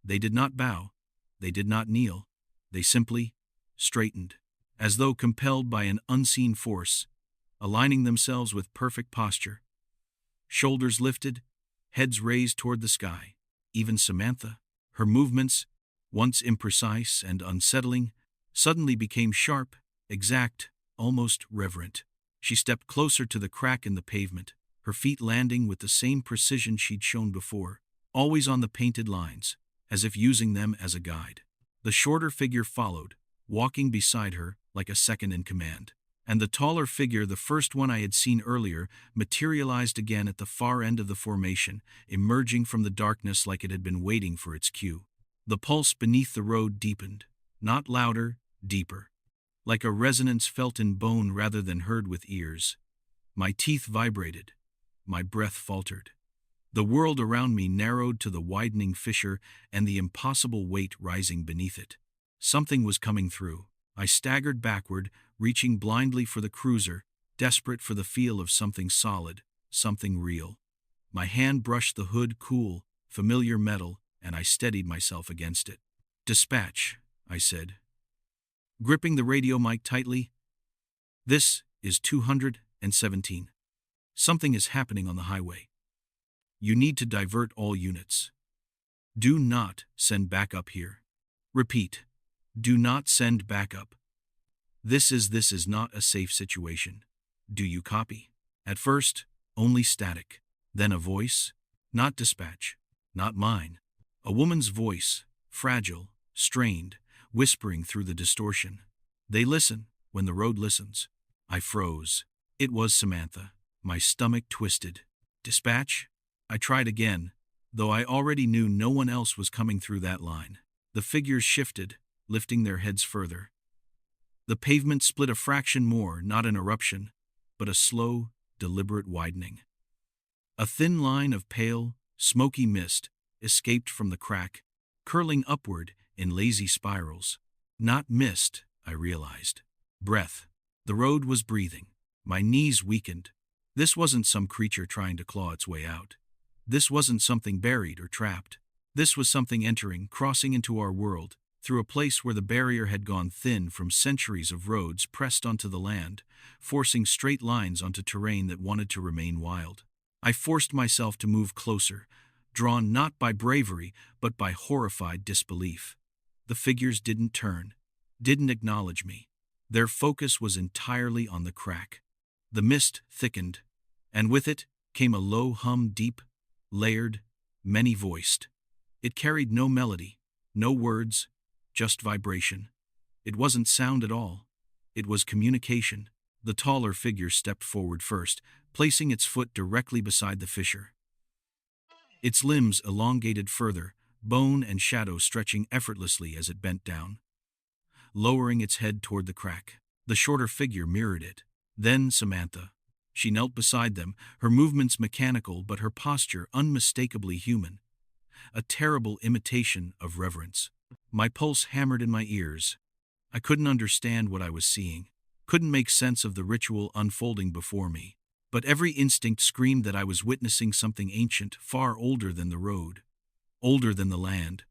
They did not bow. They did not kneel. They simply straightened, as though compelled by an unseen force, aligning themselves with perfect posture. Shoulders lifted, heads raised toward the sky. Even Samantha, her movements, once imprecise and unsettling, suddenly became sharp, exact, almost reverent. She stepped closer to the crack in the pavement, her feet landing with the same precision she'd shown before, always on the painted lines, as if using them as a guide. The shorter figure followed, walking beside her like a second in command. And the taller figure, the first one I had seen earlier, materialized again at the far end of the formation, emerging from the darkness like it had been waiting for its cue. The pulse beneath the road deepened, not louder, deeper. Like a resonance felt in bone rather than heard with ears. My teeth vibrated. My breath faltered. The world around me narrowed to the widening fissure and the impossible weight rising beneath it. Something was coming through. I staggered backward, reaching blindly for the cruiser, desperate for the feel of something solid, something real. My hand brushed the hood, cool, familiar metal, and I steadied myself against it. "Dispatch," I said, gripping the radio mic tightly. "This is 217. Something is happening on the highway. You need to divert all units. Do not send backup here. Repeat, do not send backup. This is not a safe situation. Do you copy?" At first, only static. Then a voice, not dispatch, not mine. A woman's voice, fragile, strained, whispering through the distortion. "They listen when the road listens." I froze. It was Samantha. My stomach twisted. "Dispatch?" I tried again, though I already knew no one else was coming through that line. The figures shifted, lifting their heads further. The pavement split a fraction more, not an eruption, but a slow, deliberate widening. A thin line of pale, smoky mist escaped from the crack, curling upward in lazy spirals. Not mist, I realized. Breath. The road was breathing. My knees weakened. This wasn't some creature trying to claw its way out. This wasn't something buried or trapped. This was something entering, crossing into our world, through a place where the barrier had gone thin from centuries of roads pressed onto the land, forcing straight lines onto terrain that wanted to remain wild. I forced myself to move closer, drawn not by bravery, but by horrified disbelief. The figures didn't turn, didn't acknowledge me. Their focus was entirely on the crack. The mist thickened, and with it came a low hum, deep, layered, many-voiced. It carried no melody, no words, just vibration. It wasn't sound at all. It was communication. The taller figure stepped forward first, placing its foot directly beside the fissure. Its limbs elongated further, bone and shadow stretching effortlessly as it bent down, lowering its head toward the crack. The shorter figure mirrored it. Then Samantha. She knelt beside them, her movements mechanical but her posture unmistakably human. A terrible imitation of reverence. My pulse hammered in my ears. I couldn't understand what I was seeing, couldn't make sense of the ritual unfolding before me. But every instinct screamed that I was witnessing something ancient, far older than the road, older than the land,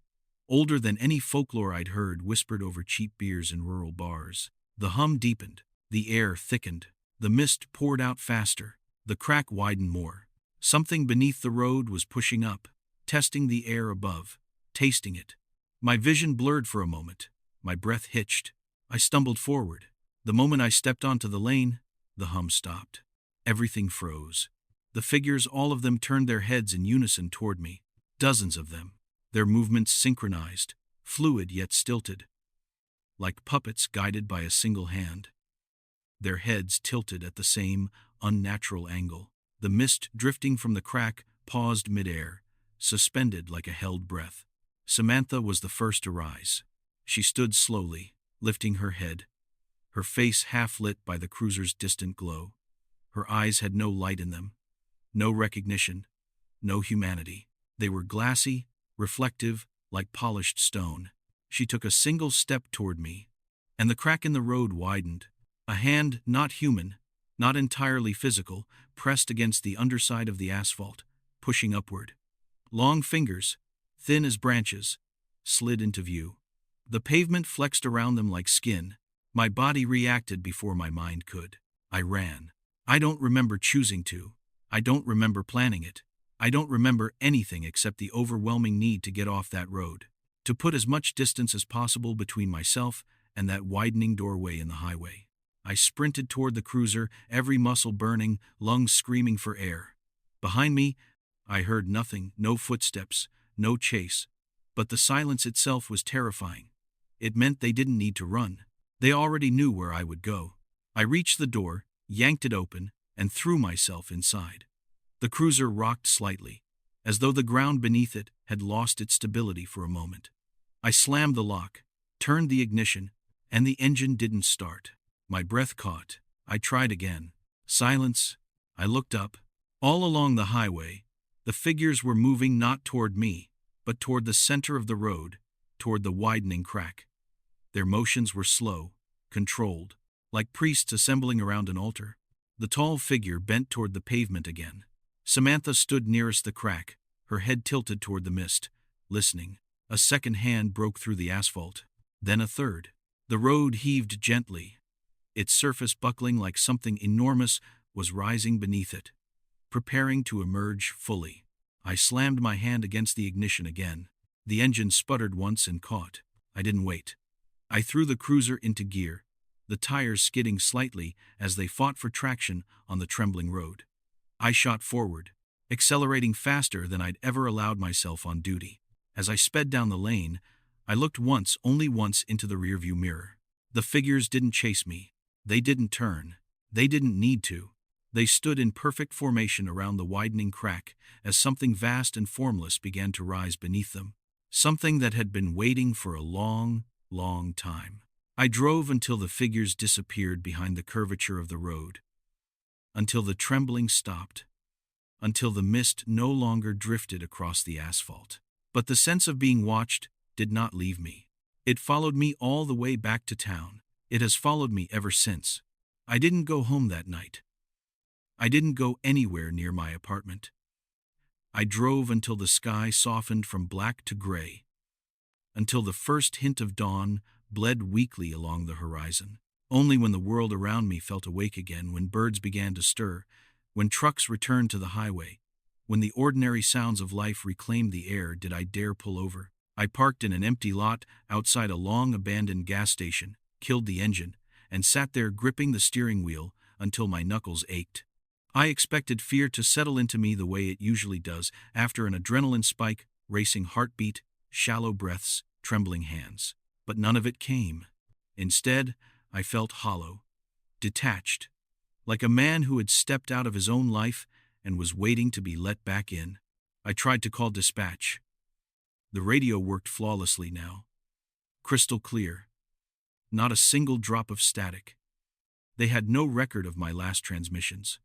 older than any folklore I'd heard whispered over cheap beers in rural bars. The hum deepened, the air thickened, the mist poured out faster, the crack widened more. Something beneath the road was pushing up, testing the air above, tasting it. My vision blurred for a moment, my breath hitched. I stumbled forward. The moment I stepped onto the lane, the hum stopped. Everything froze. The figures, all of them, turned their heads in unison toward me. Dozens of them. Their movements synchronized, fluid yet stilted, like puppets guided by a single hand. Their heads tilted at the same unnatural angle. The mist drifting from the crack paused midair, suspended like a held breath. Samantha was the first to rise. She stood slowly, lifting her head, her face half lit by the cruiser's distant glow. Her eyes had no light in them, no recognition, no humanity. They were glassy, reflective, like polished stone. She took a single step toward me, and the crack in the road widened. A hand, not human, not entirely physical, pressed against the underside of the asphalt, pushing upward. Long fingers, thin as branches, slid into view. The pavement flexed around them like skin. My body reacted before my mind could. I ran. I don't remember choosing to. I don't remember planning it. I don't remember anything except the overwhelming need to get off that road, to put as much distance as possible between myself and that widening doorway in the highway. I sprinted toward the cruiser, every muscle burning, lungs screaming for air. Behind me, I heard nothing, no footsteps, no chase, but the silence itself was terrifying. It meant they didn't need to run. They already knew where I would go. I reached the door, yanked it open, and threw myself inside. The cruiser rocked slightly, as though the ground beneath it had lost its stability for a moment. I slammed the lock, turned the ignition, and the engine didn't start. My breath caught. I tried again. Silence. I looked up. All along the highway, the figures were moving not toward me, but toward the center of the road, toward the widening crack. Their motions were slow, controlled, like priests assembling around an altar. The tall figure bent toward the pavement again. Samantha stood nearest the crack, her head tilted toward the mist, listening. A second hand broke through the asphalt. Then a third. The road heaved gently. Its surface buckling like something enormous was rising beneath it, preparing to emerge fully. I slammed my hand against the ignition again. The engine sputtered once and caught. I didn't wait. I threw the cruiser into gear, the tires skidding slightly as they fought for traction on the trembling road. I shot forward, accelerating faster than I'd ever allowed myself on duty. As I sped down the lane, I looked once, only once, into the rearview mirror. The figures didn't chase me. They didn't turn. They didn't need to. They stood in perfect formation around the widening crack as something vast and formless began to rise beneath them. Something that had been waiting for a long, long time. I drove until the figures disappeared behind the curvature of the road, until the trembling stopped, until the mist no longer drifted across the asphalt. But the sense of being watched did not leave me. It followed me all the way back to town. It has followed me ever since. I didn't go home that night. I didn't go anywhere near my apartment. I drove until the sky softened from black to gray, until the first hint of dawn bled weakly along the horizon. Only when the world around me felt awake again, when birds began to stir, when trucks returned to the highway, when the ordinary sounds of life reclaimed the air, did I dare pull over. I parked in an empty lot outside a long-abandoned gas station, killed the engine, and sat there gripping the steering wheel until my knuckles ached. I expected fear to settle into me the way it usually does after an adrenaline spike, racing heartbeat, shallow breaths, trembling hands. But none of it came. Instead, I felt hollow, detached, like a man who had stepped out of his own life and was waiting to be let back in. I tried to call dispatch. The radio worked flawlessly now. Crystal clear. Not a single drop of static. They had no record of my last transmissions.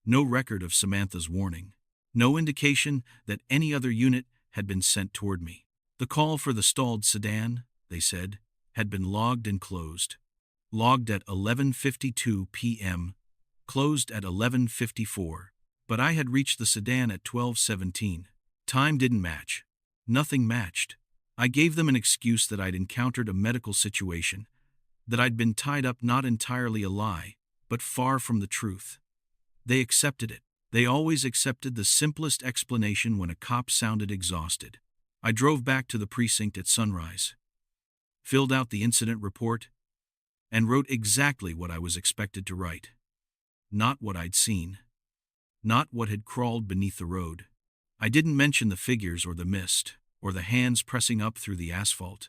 No record of Samantha's warning. No indication that any other unit had been sent toward me. The call for the stalled sedan, they said, had been logged and closed. Logged at 11:52 p.m., closed at 11:54. But I had reached the sedan at 12:17. Time didn't match. Nothing matched. I gave them an excuse that I'd encountered a medical situation, that I'd been tied up, not entirely a lie, but far from the truth. They accepted it. They always accepted the simplest explanation when a cop sounded exhausted. I drove back to the precinct at sunrise, filled out the incident report, and wrote exactly what I was expected to write. Not what I'd seen. Not what had crawled beneath the road. I didn't mention the figures or the mist, or the hands pressing up through the asphalt.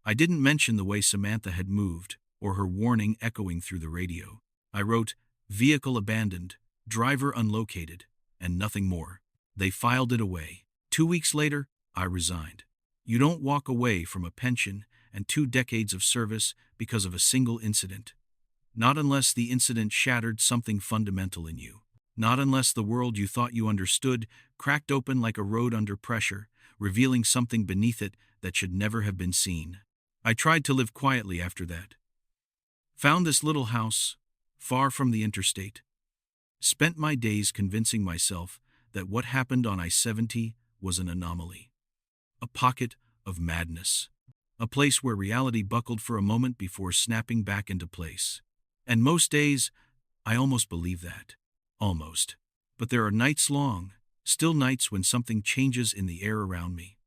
I didn't mention the way Samantha had moved, or her warning echoing through the radio. I wrote, vehicle abandoned, driver unlocated, and nothing more. They filed it away. 2 weeks later, I resigned. You don't walk away from a pension and 2 decades of service because of a single incident. Not unless the incident shattered something fundamental in you. Not unless the world you thought you understood cracked open like a road under pressure, revealing something beneath it that should never have been seen. I tried to live quietly after that. Found this little house, far from the interstate. Spent my days convincing myself that what happened on I-70 was an anomaly. A pocket of madness. A place where reality buckled for a moment before snapping back into place. And most days, I almost believe that. Almost. But there are nights long, still nights when something changes in the air around me.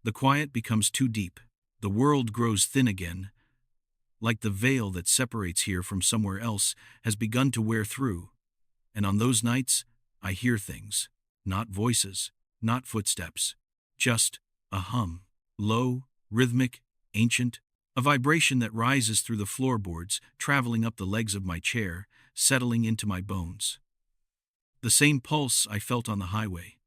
The quiet becomes too deep. The world grows thin again, like the veil that separates here from somewhere else has begun to wear through. And on those nights, I hear things. Not voices, not footsteps. Just a hum. Low, rhythmic, ancient. A vibration that rises through the floorboards, traveling up the legs of my chair, settling into my bones. The same pulse I felt on the highway.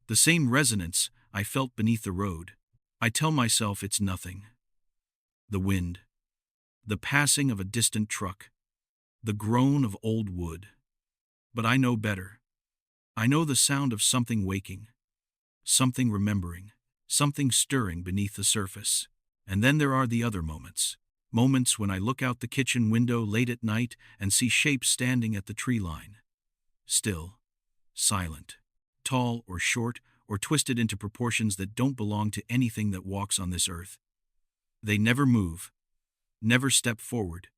The same resonance I felt beneath the road. I tell myself it's nothing. The wind, the passing of a distant truck, the groan of old wood. But I know better. I know the sound of something waking, something remembering, something stirring beneath the surface. And then there are the other moments. Moments when I look out the kitchen window late at night and see shapes standing at the tree line. Still, silent, tall or short or twisted into proportions that don't belong to anything that walks on this earth. They never move, never step forward,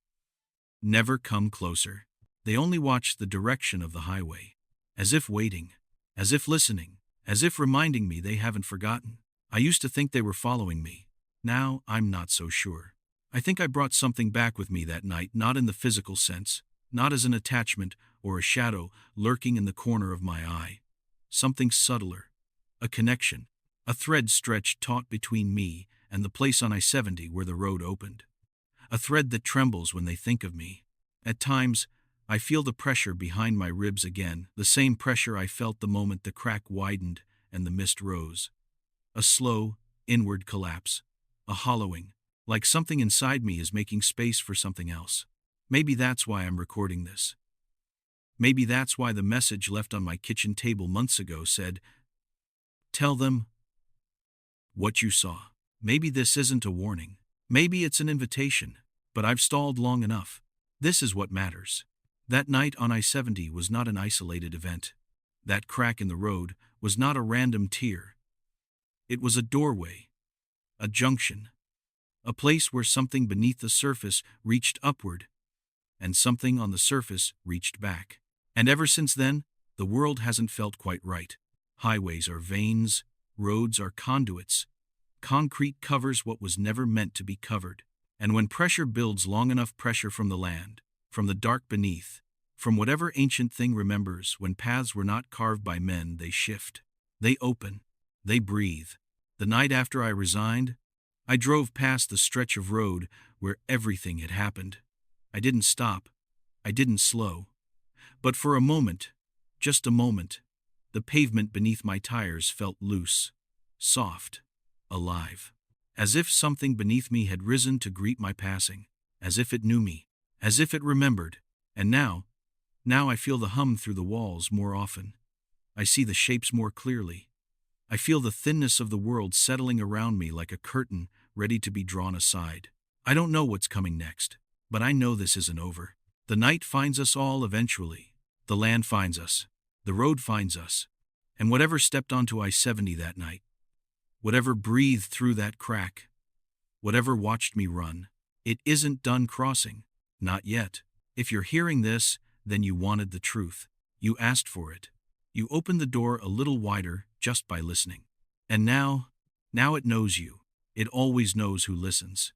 never come closer. They only watch the direction of the highway, as if waiting, as if listening, as if reminding me they haven't forgotten. I used to think they were following me. Now I'm not so sure. I think I brought something back with me that night, not in the physical sense, not as an attachment or a shadow lurking in the corner of my eye. Something subtler, a connection, a thread stretched taut between me and the place on I-70 where the road opened. A thread that trembles when they think of me. At times, I feel the pressure behind my ribs again, the same pressure I felt the moment the crack widened and the mist rose. A slow, inward collapse, a hollowing, like something inside me is making space for something else. Maybe that's why I'm recording this. Maybe that's why the message left on my kitchen table months ago said, "Tell them what you saw." Maybe this isn't a warning. Maybe it's an invitation, but I've stalled long enough. This is what matters. That night on I-70 was not an isolated event. That crack in the road was not a random tear. It was a doorway, a junction, a place where something beneath the surface reached upward, and something on the surface reached back. And ever since then, the world hasn't felt quite right. Highways are veins, roads are conduits. Concrete covers what was never meant to be covered. And when pressure builds long enough, pressure from the land, from the dark beneath, from whatever ancient thing remembers when paths were not carved by men, they shift. They open. They breathe. The night after I resigned, I drove past the stretch of road where everything had happened. I didn't stop. I didn't slow. But for a moment, just a moment, the pavement beneath my tires felt loose, soft, alive. As if something beneath me had risen to greet my passing. As if it knew me. As if it remembered. And now I feel the hum through the walls more often. I see the shapes more clearly. I feel the thinness of the world settling around me like a curtain ready to be drawn aside. I don't know what's coming next, but I know this isn't over. The night finds us all eventually. The land finds us. The road finds us. And whatever stepped onto I-70 that night, whatever breathed through that crack, whatever watched me run, it isn't done crossing. Not yet. If you're hearing this, then you wanted the truth. You asked for it. You opened the door a little wider just by listening. And now it knows you. It always knows who listens.